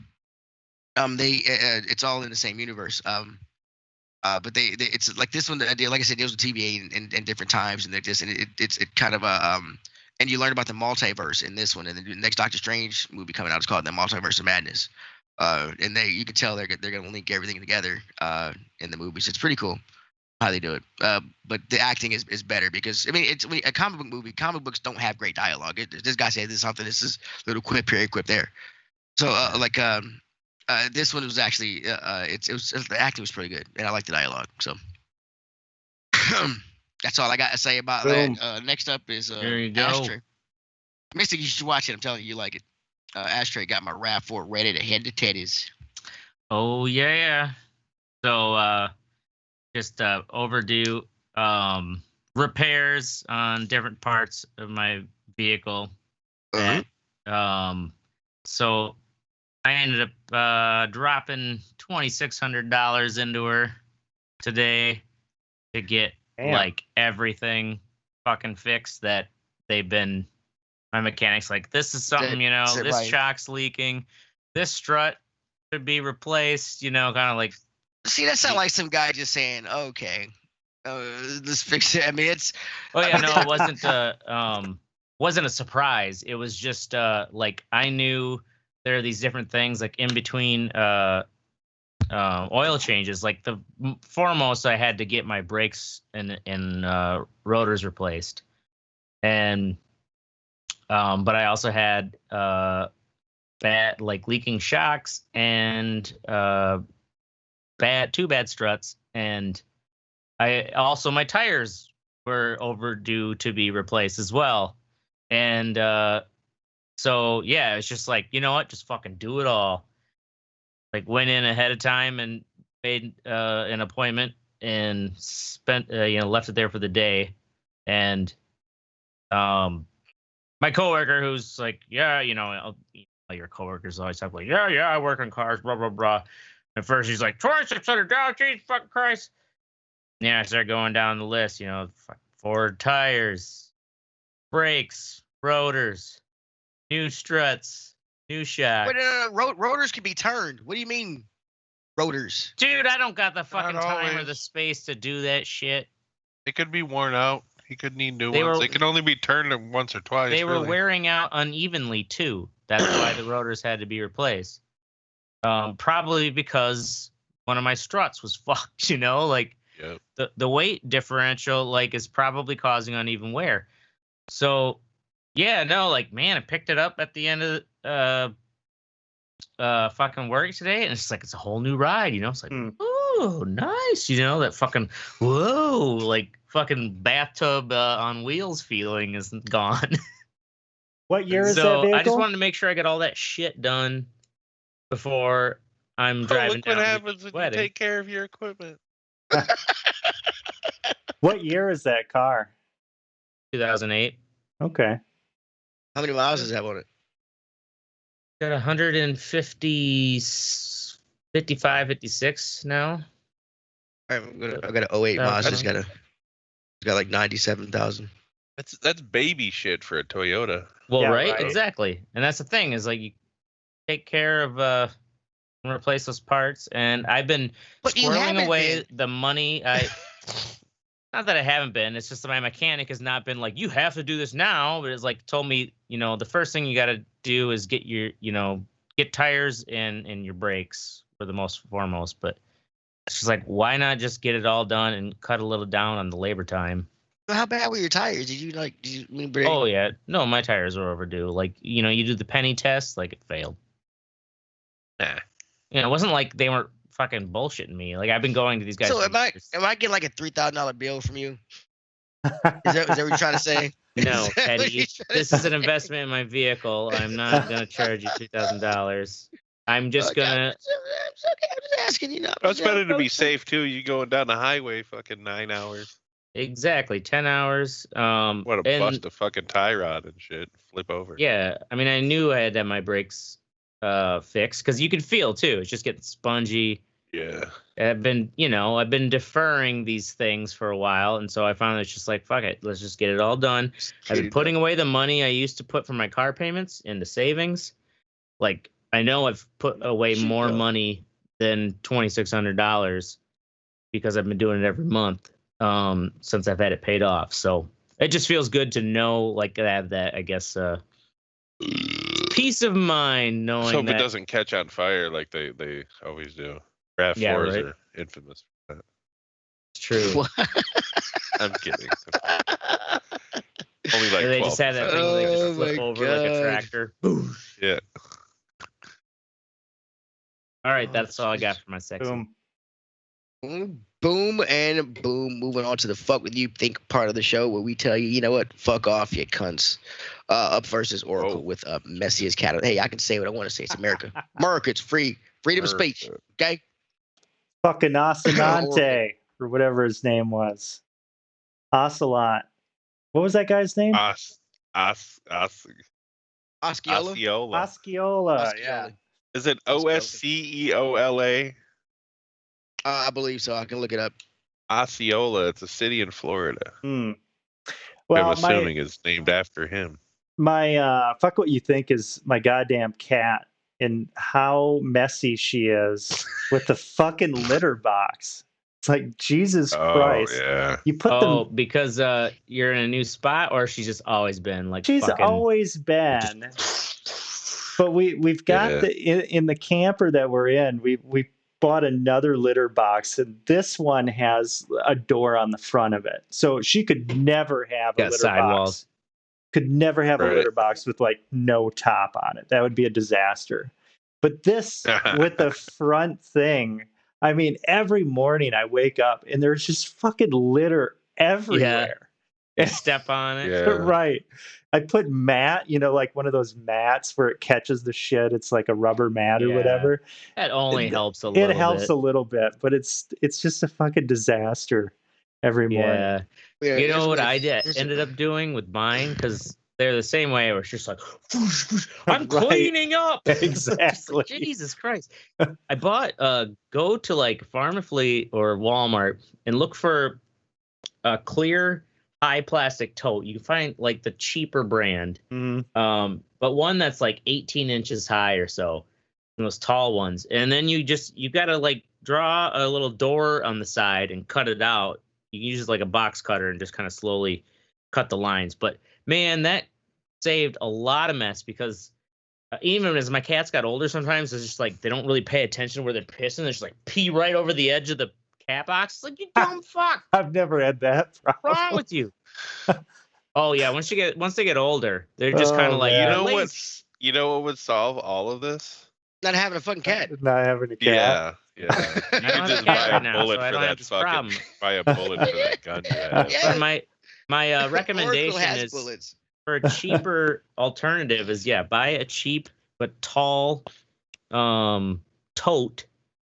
It's all in the same universe. But it's like this one. Like I said, deals with TVA and different times, and it's kind of and you learn about the multiverse in this one, and the next Doctor Strange movie coming out is called The Multiverse of Madness. And you can tell they're gonna link everything together in the movies. It's pretty cool how they do it. But the acting is better because it's a comic book movie. Comic books don't have great dialogue. This guy says this something. This is little quip here, quip there. So this one was actually the acting was pretty good, and I like the dialogue. So that's all I got to say about that. Next up is there you go. Ashtray. Mystic, you should watch it. I'm telling you, like it. Ashtray got my rap for it ready to head to Teddy's. Oh yeah. So just overdue repairs on different parts of my vehicle. So I ended up dropping $2,600 into her today to get like everything fucking fixed that they've been. My mechanic's like, this is something, this shock's leaking, this strut should be replaced, kind of like. See, that sounds like some guy just saying, okay, let's fix it. I mean, it's. Oh yeah, no, it wasn't a surprise. It was just like I knew there are these different things like in between oil changes. Like the foremost, I had to get my brakes and rotors replaced, and But I also had bad, like leaking shocks and two bad struts, and I also my tires were overdue to be replaced as well. And so yeah, it's just like, you know what, just fucking do it all. Like went in ahead of time and made an appointment and spent left it there for the day. And my coworker, who's like, yeah, your coworkers always talk like, yeah, I work on cars, blah blah blah. At first he's like, $2,600, Jesus fucking Christ. Yeah, I start going down the list, Ford tires, brakes, rotors, new struts, new shocks. But rotors can be turned. What do you mean, rotors? Dude, I don't got the fucking Not time or always. the space to do that shit. They could be worn out. He could need new They ones. were- They can only be turned once or twice. They were really. wearing out unevenly too. That's why the rotors had to be replaced. Probably because one of my struts was fucked, like Yep. the weight differential like is probably causing uneven wear. So yeah, no, like man, I picked it up at the end of fucking work today, and it's like it's a whole new ride, It's like, oh, nice, that fucking whoa, like fucking bathtub on wheels feeling is gone. What year is that So vehicle? I just wanted to make sure I got all that shit done before I'm driving Look what down. happens when you take care of your equipment. What year is that car? 2008. Okay. How many miles does that on it? Got 150, 55, 56 now. I've got an 08 Mazda. It's got like 97,000. That's baby shit for a Toyota. Well, Yeah, right? right. Exactly. And that's the thing is like you take care of and replace those parts. And I've been But you squirreling haven't away been. the money. Not that I haven't been. It's just that my mechanic has not been like, you have to do this now. But it's like told me, the first thing you got to do is get your, get tires and your brakes for the most foremost. But it's just like, why not just get it all done and cut a little down on the labor time? How bad were your tires? Did you break? Oh yeah, no, my tires were overdue. Like you do the penny test, like it failed. Nah. It wasn't like they weren't fucking bullshitting me. Like I've been going to these guys. So for years. am I getting like a $3,000 bill from you? Is that what you're trying to say? No, Is that what Eddie. you're trying to This is an say? investment in my vehicle. I'm not gonna charge you $3,000. I'm just gonna. It's okay. I'm just asking. That's better to be safe too. You going down the highway, fucking 9 hours. Exactly 10 hours. What a bust a fucking tie rod and shit. Flip over. Yeah, I mean, I knew I had to have my brakes fixed because you can feel too. It's just getting spongy. Yeah. I've been deferring these things for a while, and so I finally was just like, fuck it, let's just get it all done. I've been putting away the money I used to put for my car payments into savings. Like I know I've put away more money than $2,600 because I've been doing it every month since I've had it paid off. So it just feels good to know, like, I have that, I guess, peace of mind knowing So if that it doesn't catch on fire like they always do. RAV4s are infamous for that. It's true. I'm kidding. Only like They 12%. just had that thing where they Oh just flip my over like a God. tractor. Boom. Yeah. All right, that's all I got for my section. Boom. Boom and boom. Moving on to the fuck with you think part of the show where we tell you, you know what? Fuck off, you cunts. Up first is Oracle with messy as cat. Hey, I can say what I want to say. It's America. America, it's free. Freedom of speech. Okay? Fucking Ocelante, or whatever his name was. Ocelot. What was that guy's name? Osceola? Osceola. Yeah. Is it Osceola? I believe so. I can look it up. Osceola. It's a city in Florida. Well, I'm assuming it's named after him. My fuck what you think is my goddamn cat and how messy she is with the fucking litter box. It's like, Jesus Christ. Yeah. You put them because you're in a new spot, or she's just always been like she's fucking... always been. But we've got in the camper that we're in, we bought another litter box, and this one has a door on the front of it. So she could never have a litter sidewalls. box. Could never have a Right. litter box with like no top on it. That would be a disaster. But this with the front thing, I mean, every morning I wake up and there's just fucking litter everywhere. You step on it. Yeah. Right. I put mat, like one of those mats where it catches the shit. It's like a rubber mat or Yeah. whatever. That only helps a little It helps bit. a little bit, but it's just a fucking disaster every morning. Yeah. You know what I ended up doing with mine? Because they're the same way where it's just like, whoosh, whoosh, I'm Right. cleaning up. Exactly. Like, Jesus Christ. I bought, go to like Farm Fleet or Walmart and look for a clear high plastic tote. You can find like the cheaper brand, but one that's like 18 inches high or so, those tall ones. And then you got to like draw a little door on the side and cut it out. You can use like a box cutter and just kind of slowly cut the lines. But man, that saved a lot of mess because even as my cats got older, sometimes it's just like they don't really pay attention where they're pissing. They're just like pee right over the edge of the cat box. It's like, you dumb fuck. I've never had that problem. What's wrong with you? Oh yeah, once they get older, they're just kind of like, man. You know what would solve all of this? Not having a fucking cat. Not having a cat. Yeah. I You don't could have just a cat buy right a now, bullet so I for don't have that this fucking. problem. Buy a bullet for that gun. Yeah. Yeah. So my recommendation has is bullets. for a cheaper alternative is buy a cheap but tall tote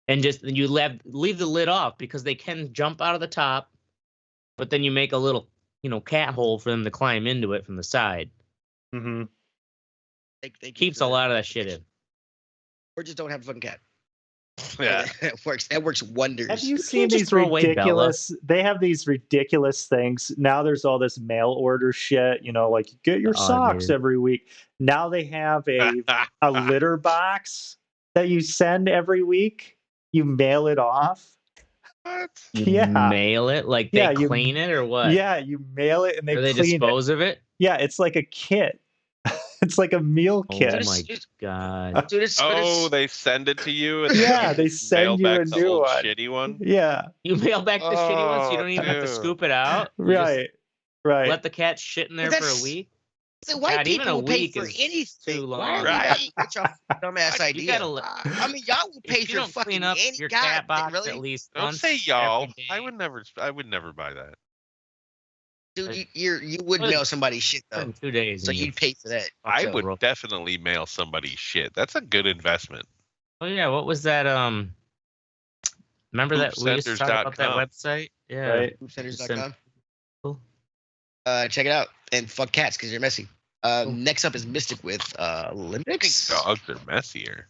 and just you leave the lid off because they can jump out of the top, but then you make a little cat hole for them to climb into it from the side. Mm-hmm. They Keeps a lot of that shit in. Or just don't have a fucking cat. Yeah. That works wonders. Have you seen just these throw away ridiculous? They have these ridiculous things. Now there's all this mail order shit. Like you get your socks every week. Now they have a litter box that you send every week. You mail it off. What? You mail it? Like they clean it or what? Yeah, you mail it and they clean dispose of it? Yeah, it's like a kit. It's like a meal kit. Oh my god! Dude, they send it to you. And they send you a new one. Shitty one. Yeah, you mail back the shitty one, so you don't even have to scoop it out. Right. Let the cat shit in there for a week. So white people will pay for anything. Too long. Right? That's your dumbass idea. I mean, y'all will pay for fucking clean up any your guy. cat box Really? at least. Don't say y'all. I would never buy that. Dude, you would mail somebody shit though. In 2 days. So you'd pay for that. I would definitely mail somebody shit. That's a good investment. Oh yeah, what was that? Remember that we used to talk about that website? Yeah, right. Hoopcenters.com. Cool. Check it out and fuck cats because they're messy. Next up is Mystic with Olympics. Dogs are messier.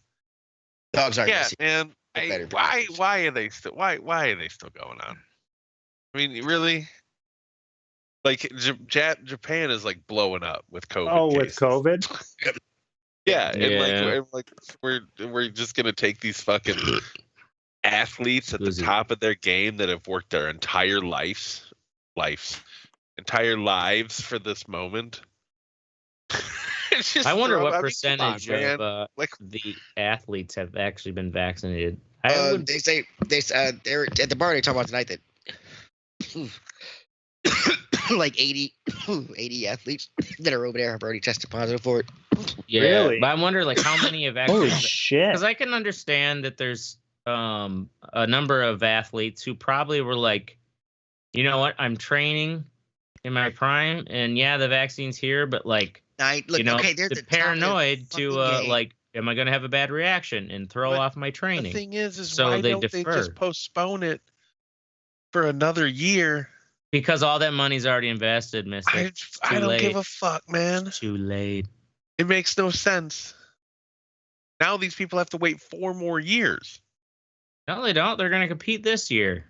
Dogs are messy. Man. Why are they still going on? I mean, really? Like Japan is like blowing up with COVID. Oh, cases. with COVID? Yeah, and like we're just gonna take these fucking athletes at the top of their game that have worked their entire lives for this moment. I wonder what percentage of the athletes have actually been vaccinated. They say they're at the bar. They talk about tonight that like 80 athletes that are over there have already tested positive for it. Yeah, really? But I wonder like how many have actually. Holy shit! Because I can understand that there's a number of athletes who probably were like, you know what, I'm training in my prime, and the vaccine's here, but like, they're paranoid to like, am I going to have a bad reaction and throw off my training? The thing is so why they don't defer. they just postpone it for another year? Because all that money's already invested, mister. I don't give a fuck, man. It's too late. It makes no sense. Now these people have to wait 4 more years. No, they don't. They're going to compete this year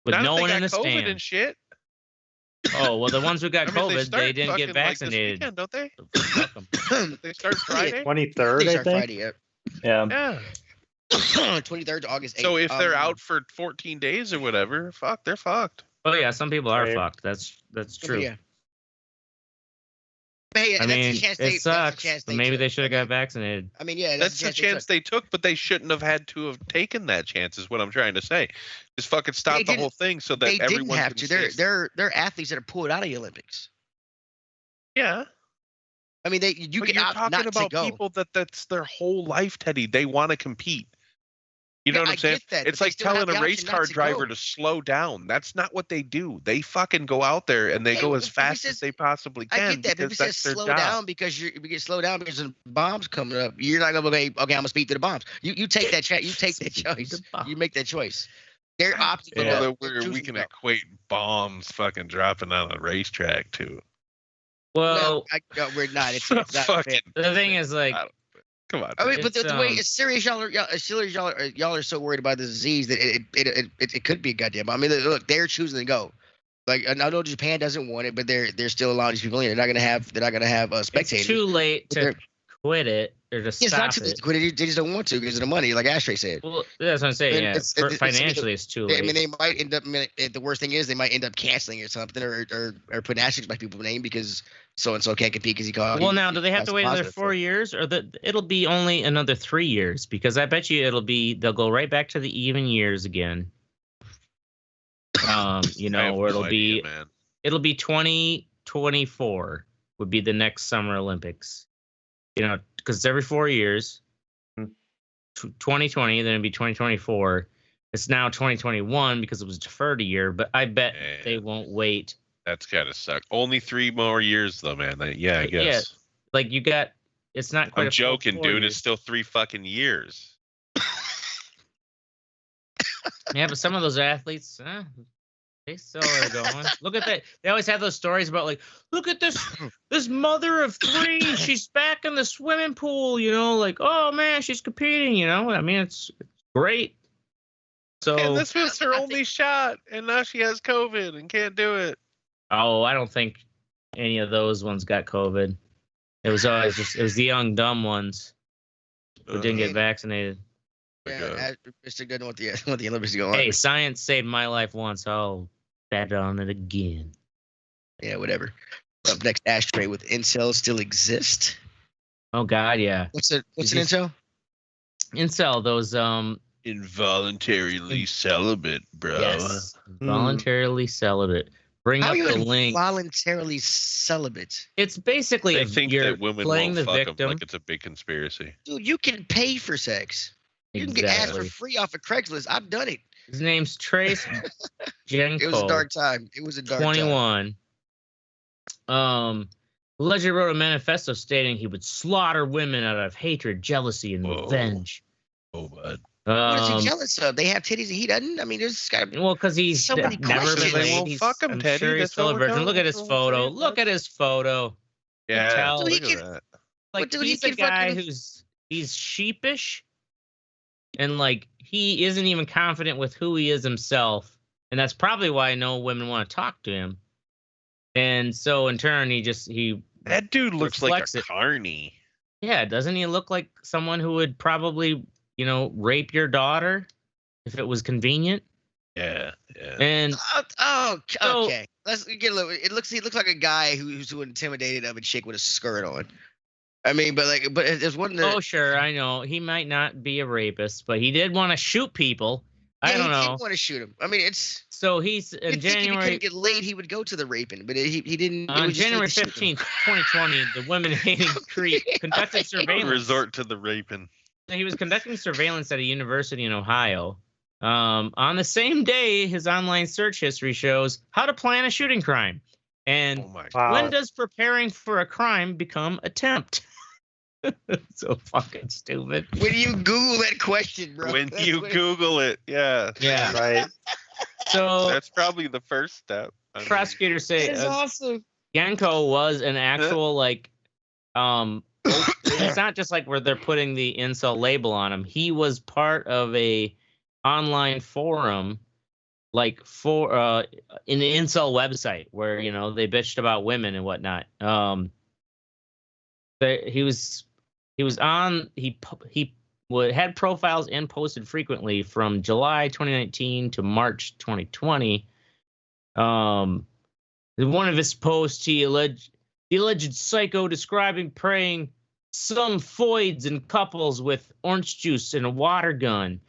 with no one in the COVID stand. And shit. Oh well, the ones who got COVID, they didn't get vaccinated. Like this weekend, don't they? They start Friday. 23rd, I think. Friday, Yeah. 23rd August 8th. So if they're out for 14 days or whatever, they're fucked. Oh yeah, some people are fucked. That's true. Yeah. Hey, I mean, it sucks. But maybe they should have got vaccinated. I mean, yeah, that's the chance they took, but they shouldn't have had to have taken that chance. Is what I'm trying to say. Just fucking stop the whole thing so that everyone didn't have can to. They're athletes that are pulled out of the Olympics. Yeah. I mean, you But can you're opt talking not to about go. people that's their whole life, Teddy. They want to compete. You know Yeah, what I'm I saying? get that, It's but they like still have telling the a race option not car to driver go. to slow down. That's not what they do. They fucking go out there and they Okay, go well, as if he fast says, as they possibly I can get that, but if because he says that's their slow job. down because slow down because the bombs coming up, you're not gonna be okay. I'm gonna speed through the bombs. You take that you take that Speed through choice. the bomb. You make that choice. They're I opting to don't know go. that They're we choosing to can go. equate bombs fucking dropping on a racetrack to Well, No, we're not. It's not fucking. fair. the thing is, like, Come on, I mean, Teddy. but It's, the way it's serious, y'all are so worried about the disease that it could be a goddamn. I mean, look, they're choosing to go. Like, I know Japan doesn't want it, but they're still allowing these people in. They're not gonna have spectators. it's too late But to they're- quit it or to It's not stop too late it. to quit it. They just don't want to because of the money, like Ashtray said. Well, that's what I'm saying. And Yeah, financially, it's too I late. mean, they might end up. The worst thing is they might end up canceling or something, or putting asterisks by people's name because so and so can't compete because he called. Well, now do they have to wait another positive. 4 years, or it'll be only another 3 years? Because I bet you they'll go right back to the even years again. You I have where no idea, man. it'll be 2024 would be the next Summer Olympics. Because it's every 4 years. 2020, then it'd be 2024. It's now 2021 because it was deferred a year, but I bet they won't wait. That's gotta suck. Only 3 more years though, man. I guess. Yeah, like it's not quite. I'm joking, 4 dude. years. It's still 3 fucking years. Yeah, but some of those athletes, they still are going. Look at that. They always have those stories about like, look at this mother of 3. She's back in the swimming pool. Like, oh man, she's competing. I mean, it's great. So And this was her only shot, and now she has COVID and can't do it. Oh, I don't think any of those ones got COVID. It was always it was the young dumb ones who didn't get vaccinated. Yeah, Mr. Good want the Olympics to go on. Hey, science saved my life once. I'll bet on it again. Yeah, whatever. Up next, Ashtray with incels still exist. Oh God, yeah. What's an incel? Incel, those involuntarily celibate, bro. Yes, voluntarily celibate. Bring How up are you the link. Voluntarily celibate. It's basically They think you're that women playing won't the fuck victim. them like it's a big conspiracy. Dude, you can pay for sex. You can get asked for free off of Craigslist. I've done it. His name's Trace Jenko. It was a dark time. It was a dark 21. Time. Allegedly wrote a manifesto stating he would slaughter women out of hatred, jealousy, and revenge. Oh, bud. What is he jealous of? They have titties and he doesn't? I mean, there's got to be. Well, because he's so many never questions. been They laid. won't fuck him, I'm Teddy. sure he's That's still a what we're virgin. Look at his that's what we're photo. saying, Look at his photo. Yeah, Dude, look he at can- that. Like, dude, he's he a can guy fucking- he's sheepish, and like he isn't even confident with who he is himself, and that's probably why no women want to talk to him. And so in turn, he That dude looks like reflects a it. carny. Yeah, doesn't he look like someone who would probably rape your daughter if it was convenient? Yeah. And okay. Let's get a little. He looks like a guy who's intimidated of a chick with a skirt on. I mean, but there's one. oh, sure, I know he might not be a rapist, but he did want to shoot people. I don't know. He didn't want to shoot him. I mean, it's. So he's in If he January. couldn't get laid, he would go to the raping, but he didn't. On January 15th, 2020, the women-hating Creek conducted surveillance. Resort to the raping. He was conducting surveillance at a university in Ohio. On the same day, his online search history shows how to plan a shooting crime. And Oh my God. when does preparing for a crime become attempt? So fucking stupid. When you Google that question, bro. When that's you Google it, yeah. Yeah. Right. So That's probably the first step. I mean, prosecutors say That's awesome. Yanko was an actual it's not just like where they're putting the incel label on him. He was part of a online forum, like in the incel website where they bitched about women and whatnot. He had profiles and posted frequently from July 2019 to March 2020. One of his posts, the alleged psycho describing praying some foids in couples with orange juice and a water gun.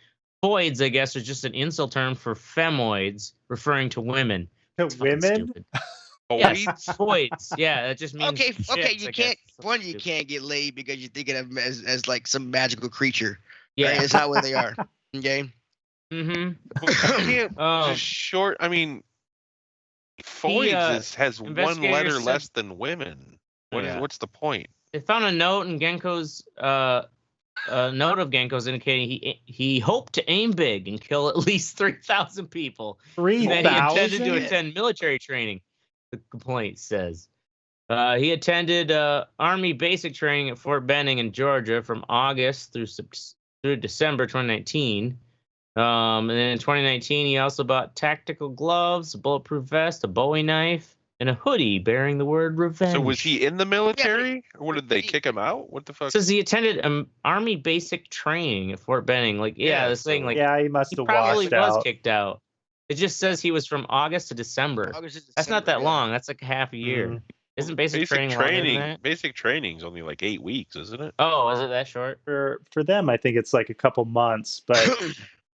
Foids, I guess, is just an insult term for femoids, referring to women. To It's fucking women? stupid. Yes, voids. Yeah, that just means Okay, shits, you I can't. guess. One, you can't get laid because you're thinking of them as like some magical creature. Yeah. Right? It's not what they are. Okay. Mm-hmm. Well, you can't Um, just short. I mean, Foids has one investigators letter said- less than women. Yeah. What's the point? They found a note in Genko's note of Genko's indicating he hoped to aim big and kill at least 3,000 people. And that he intended to 3,000? attend military training. The complaint says he attended Army basic training at Fort Benning in Georgia from August through December 2019. And then in 2019, he also bought tactical gloves, a bulletproof vest, a Bowie knife, and a hoodie bearing the word revenge. So was he in the military, or did they kick him out? What the fuck? Says he attended Army basic training at Fort Benning. Like, yeah, this thing, like, Yeah, he must he have probably washed was out. kicked out. It just says he was from August to December. That's not that long. That's like half a year. Mhm. Isn't basic training longer than that? Basic training's only like 8 weeks, isn't it? Oh, is it that short? For them, I think it's like a couple months, but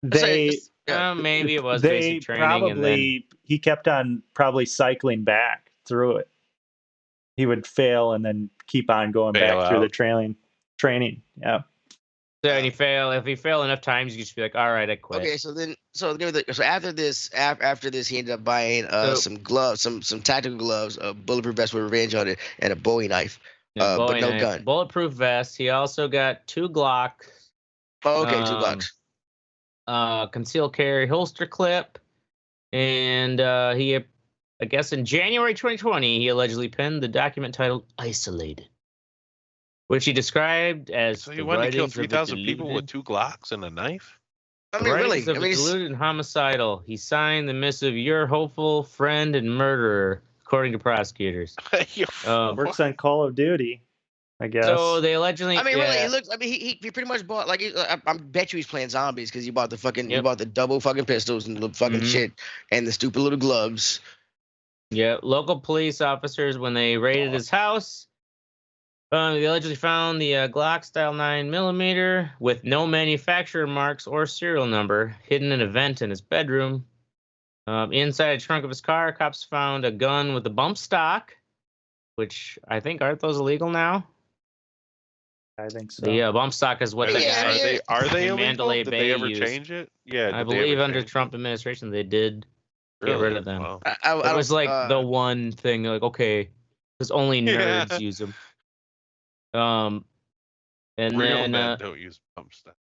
they maybe it was they basic training, and then he kept on probably cycling back through it. He would fail and then keep on going Fail back through the out. training. Yeah. so and if you fail enough times, you just be like, all right, I quit. Okay, so after this, he ended up buying some gloves, some tactical gloves, a bulletproof vest with revenge on it, and a Bowie knife. Yeah, but Bowie no knife, gun. bulletproof vest. He also got 2 Glocks. Oh, okay, 2 Glocks. Concealed carry holster clip, and he, I guess, in January 2020, he allegedly penned the document titled "Isolated," which he described as So he the wanted to kill writings of the 3,000 people with deluded- 2 Glocks and a knife? I the mean, really. writings of the deluded and homicidal. He signed the missive "Your hopeful friend and murderer," according to prosecutors. Works on Call of Duty, I guess. So they allegedly. I mean, really, yeah. he looks. I mean, he pretty much bought like. I bet you he's playing zombies because he bought the fucking. He Yep. bought the double fucking pistols and the fucking Mhm. shit and the stupid little gloves. Yeah, local police officers, when they raided his house, they allegedly found the Glock style 9mm with no manufacturer marks or serial number hidden in a vent in his bedroom. Inside a trunk of his car, cops found a gun with a bump stock, which I think aren't those illegal now? I think so. The bump stock is what Are the they, guy are they in illegal? Mandalay Did Bay they ever used. change it? Yeah, I did they ever believe under change Trump it? administration they did get Really? rid of them. Wow. It was like the one thing, like, okay, because only Yeah. nerds use them. And Real then men don't use pump stuff.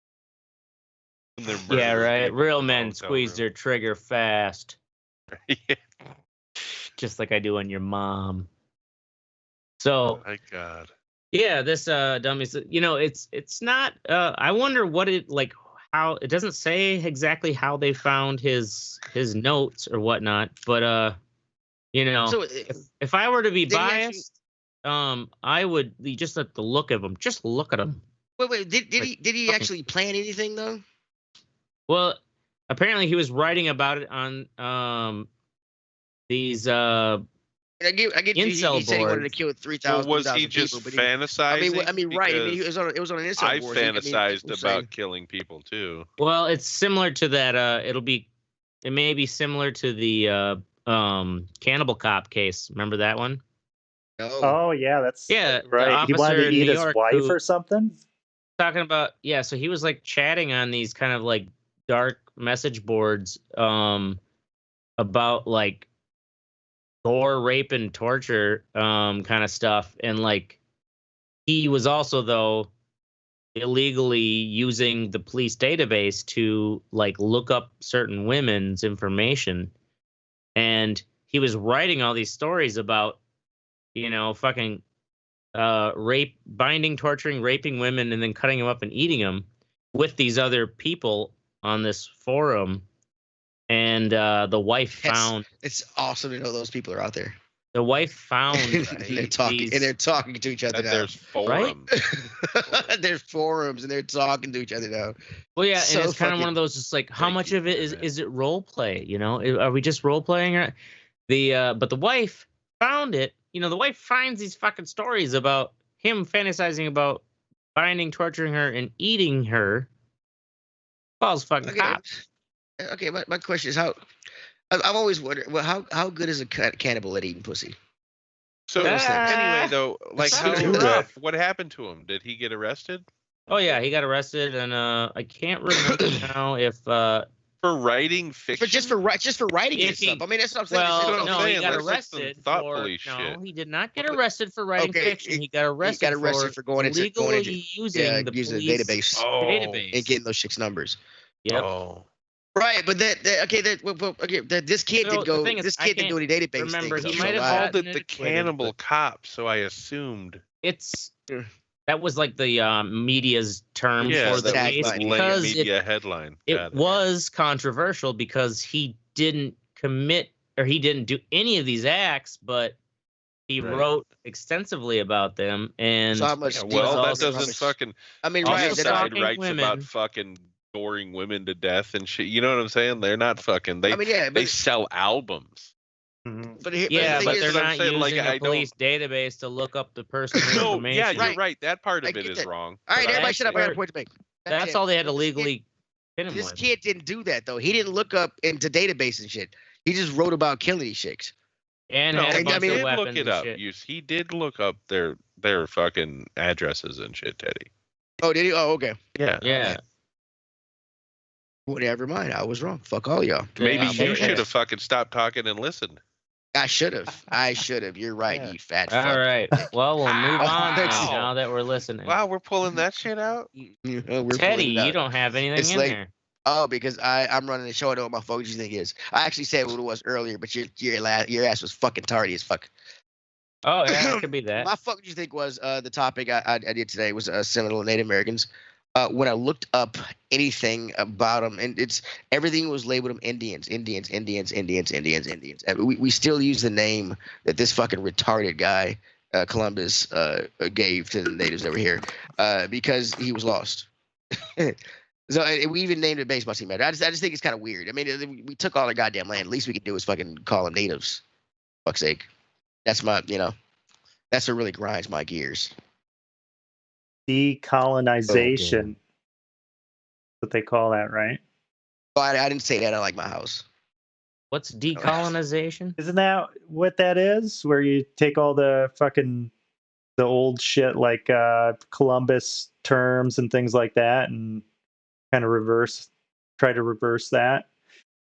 And they're yeah, murdering right. people Real in the men hotel squeeze room. their trigger fast, Yeah. just like I do on your mom. So My God. yeah, this dummy, it's not. I wonder what it like. How it doesn't say exactly how they found his notes or whatnot, but So if I were to be did he actually- biased, I would just at the look of him, just look at him. wait, did Like, he actually plan anything though? Well, apparently he was writing about it on these I get you. He incel said he wanted to boards. kill 3,000. Well, was he just people, but fantasizing? I mean, right. I mean, Because it was on an incel I board. fantasized people about saying- killing people too. Well, it's similar to that. It may be similar to the Cannibal Cop case. Remember that one? Oh yeah, that's Yeah, the right. He wanted officer to in eat New his York wife who- or something. Talking about, yeah, so he was like chatting on these kind of like dark message boards about like gore, rape, and torture kind of stuff, and like he was also though illegally using the police database to like look up certain women's information, and he was writing all these stories about fucking rape, binding, torturing, raping women, and then cutting them up and eating them with these other people on this forum. And the wife found. It's awesome to know those people are out there. The wife found. They're talking and they're talking to each other That now. there's forums. There's forums and they're talking to each other now. Well, yeah, So and it's kind of one fucking of those. Just like, how much freaky, of it man. is it role play? Are we just role playing? But the wife found it. The wife finds these fucking stories about him fantasizing about binding, torturing her, and eating her. Calls fucking cops. Okay, my question is how I've always wondered, well, how good is a cannibal at eating pussy? So Ah. anyway, though, like It's how too good. what happened to him? Did he get arrested Oh yeah, he got arrested, and I can't remember now if for writing fiction? just for writing If this stuff. he- I mean, that's what I'm saying. well, That's what I'm no, saying. he got That's like some arrested thought for police no, shit. he did not get arrested for writing Okay, fiction. He got arrested for going into illegally using the using the police database database. and getting those chicks' numbers. Yep. Oh. Right, but this kid So, did go. the thing is, This I kid didn't do any database remember, things. he He might have called gotten it the it acquitted, cannibal but- cop, so I assumed. It's Yeah. that was like the media's term Yeah, for the that case was the because media headline. Got it was controversial because he didn't commit or he didn't do any of these acts, but he Right. wrote extensively about them. And So how much? Yeah, do you well, know that how much- doesn't fucking. I mean, Also right? Genocide stalking writes women. about fucking goring women to death and shit. You know what I'm saying? They're not fucking. They I mean, yeah, they but sell albums. Mhm. yeah, the but thing they're is, what I'm not saying, like, using I a don't- police database to look up the person's No, information. yeah, you're Right. right. That part I of it get is that. wrong. all right, but everybody, shut up! I got a actually- point to make. That's all they had to This kid- legally pin him This with. kid didn't do that though. He didn't look up into database and shit. He just wrote about killing these chicks. And No, had a I bunch mean, of he did weapons look it and up. shit. He did look up their fucking addresses and shit, Teddy. Oh, did he? Oh, okay. Yeah. Yeah. Well, never mind. I was wrong. Fuck all y'all. Maybe Yeah, you but- should have fucking stopped talking and listened. I should have. You're right, Yeah. you fat All fuck. right. Well, we'll move on Wow. now that we're listening. Wow, we're pulling that shit out. We're Teddy, pulling it out. you don't have anything It's in like- there. Oh, because I'm running the show. I know what my focus thing is. I actually said what it was earlier, but your ass was fucking tardy as fuck. Oh yeah, it could be that. My fuck you think was the topic I did today was Seminole Native Americans. When I looked up anything about them, and it's everything was labeled them Indians. We still use the name that this fucking retarded guy Columbus gave to the natives that were here because he was lost. So and we even named it baseball team. I just think it's kind of weird. I mean, we took all their goddamn land. Least we could do is fucking call them natives. Fuck's sake. That's that's what really grinds my gears. Decolonization. What they call that, right? Oh, I didn't say that. I like my house. What's decolonization? Isn't that what that is? Where you take all the old shit like Columbus terms and things like that and kind of try to reverse that.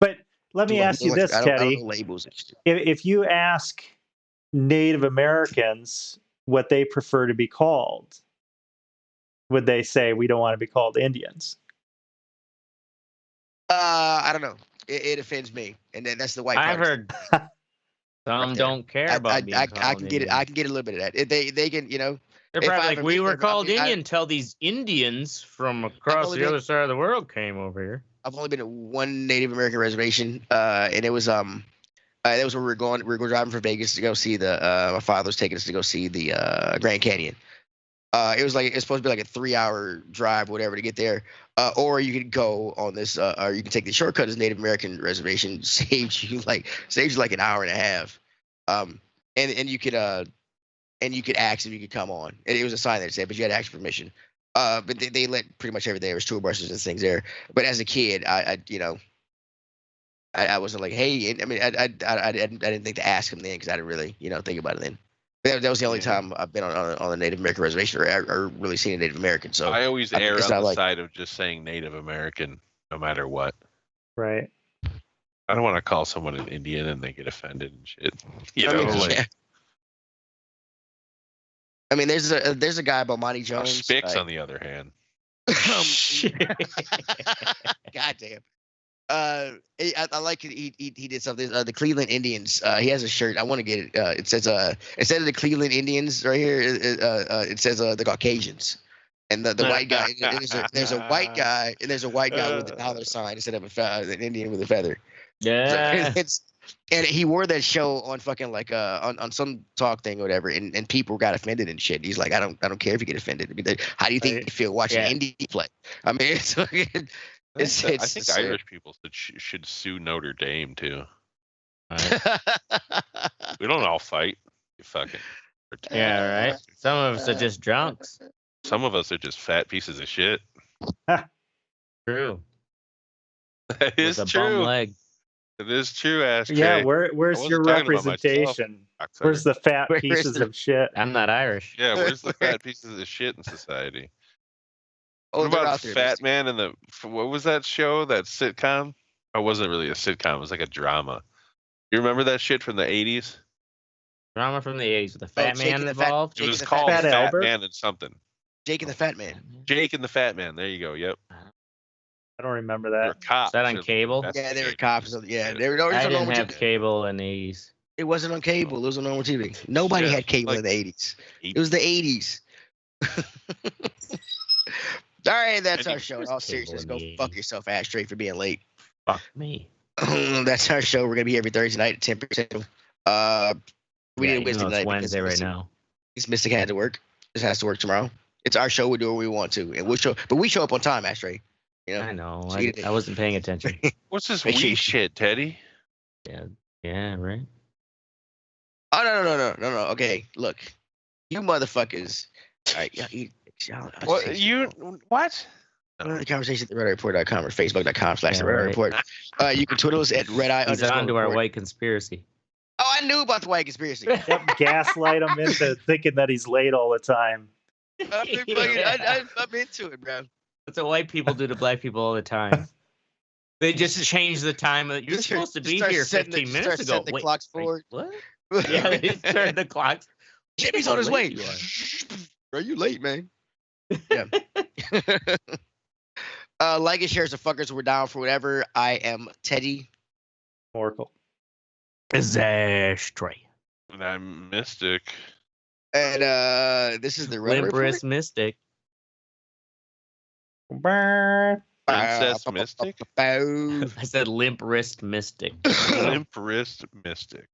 But let me ask you this, I don't Teddy. know labels and shit. If you ask Native Americans what they prefer to be called, would they say we don't want to be called Indians? I don't know. It offends me, and that's the white. I've part. heard some there. don't care about being called I can get it. Indian. I can get a little bit of that. They can, They're if probably I like, ever we meet were them, called I mean, Indian until these Indians from across only the been- other side of the world came over here. I've only been to one Native American reservation, and it was that was where we were going. We were driving from Vegas to go see my father was taking us to go see the Grand Canyon. It was supposed to be like a 3-hour drive, whatever, to get there. Or you could go on this, or you can take the shortcut as Native American reservation. Saves you like an hour and a half. And you could ask if you could come on. And it was a sign that said, but you had to ask permission. But they let pretty much everything. There was tour buses and things there. But as a kid, I wasn't like, hey. I mean, I didn't think to ask him then because I didn't really think about it then. That was the only time I've been on a Native American reservation or really seen a Native American. So I always err it's on not the like- side of just saying Native American, no matter what. Right. I don't want to call someone an Indian and they get offended and shit. I mean, like, yeah. I mean, there's a guy, Bomani Jones. Spix, on the other hand. God damn. I like it. He did something. The Cleveland Indians. He has a shirt. I want to get it. It says instead of the Cleveland Indians right here, it says the Caucasians. And the white guy. There's a white guy and there's a white guy with a dollar sign instead of an Indian with a feather. Yeah. And he wore that show on fucking like on some talk thing or whatever, and people got offended and shit. He's like, I don't care if you get offended. I mean, how do you think Right. you feel watching Yeah. Indy play? I mean, it's fucking. I think it's Irish people should sue Notre Dame too. We don't all fight. You fucking. Yeah, right. Some of us are just drunks. Some of us are just fat pieces of shit. True. That is With a bum true. leg. It is true, Ashtray. Yeah, where's wasn't your talking about myself, representation? cocksucker. Where's the fat Where's pieces the- of shit? I'm not Irish. Yeah, where's the fat pieces of shit in society? Oh, What they're about out the there. Fat Mister. Man and the what was that show? That sitcom? Oh, it wasn't really a sitcom. It was like a drama. You remember that shit from the 80s? Drama from the 80s with the fat Jake man and the Fat- involved. Jake It was and the Fat called Man. Fat Albert? Man and something. Jake and the Fat Man. Jake and the Fat Man. There you go. Yep. I don't remember They were that. cops. Is that on or cable? Yeah, they were investigators cops. and Yeah, shit. they were. It was I on didn't normal have TV. cable in the 80s. It wasn't on cable. It was on normal TV. Nobody Yeah, had cable like in the 80s. It was the 80s. All right, that's our show. In all Cable seriousness, in go the fuck 80s. yourself, Ashtray, for being late. Fuck me. That's our show. We're gonna be every Thursday night at 10%. We Yeah, did even Wednesday though it's night Wednesday because right now. Mystic had to work. This has to work tomorrow. It's our show. We do what we want to, and we'll show. But we show up on time, Ashtray. You know. I know. So you did- I wasn't paying attention. What's this Make sure wee you- shit, Teddy? Yeah, right. Oh no. Okay, look, you motherfuckers. All right, y'all. What you? What? The conversation at RedEyeReport.com or Facebook.com/The Yeah, Red Eye right. Report. You can Twitter us at RedEye. He's on to our report. white conspiracy. Oh, I knew about the white conspiracy. Yep, gaslight him into thinking that he's late all the time. I'm into it, bro. That's what white people do to black people all the time. They just change the time. You're supposed to be here 15 minutes ago. The Wait, clocks wait, forward. what? Yeah, they just turned the clocks. Jimmy's on his way. Late you are. Bro, you late, man. Yeah. Like and share, so fuckers. We're down for whatever. I am Teddy. Oracle. It's Ashtray. And I'm Mystic. And this is the Red Eye Limp Report. wrist mystic. Princess Mystic? Bow. I said limp wrist mystic. Limp wrist Mystic.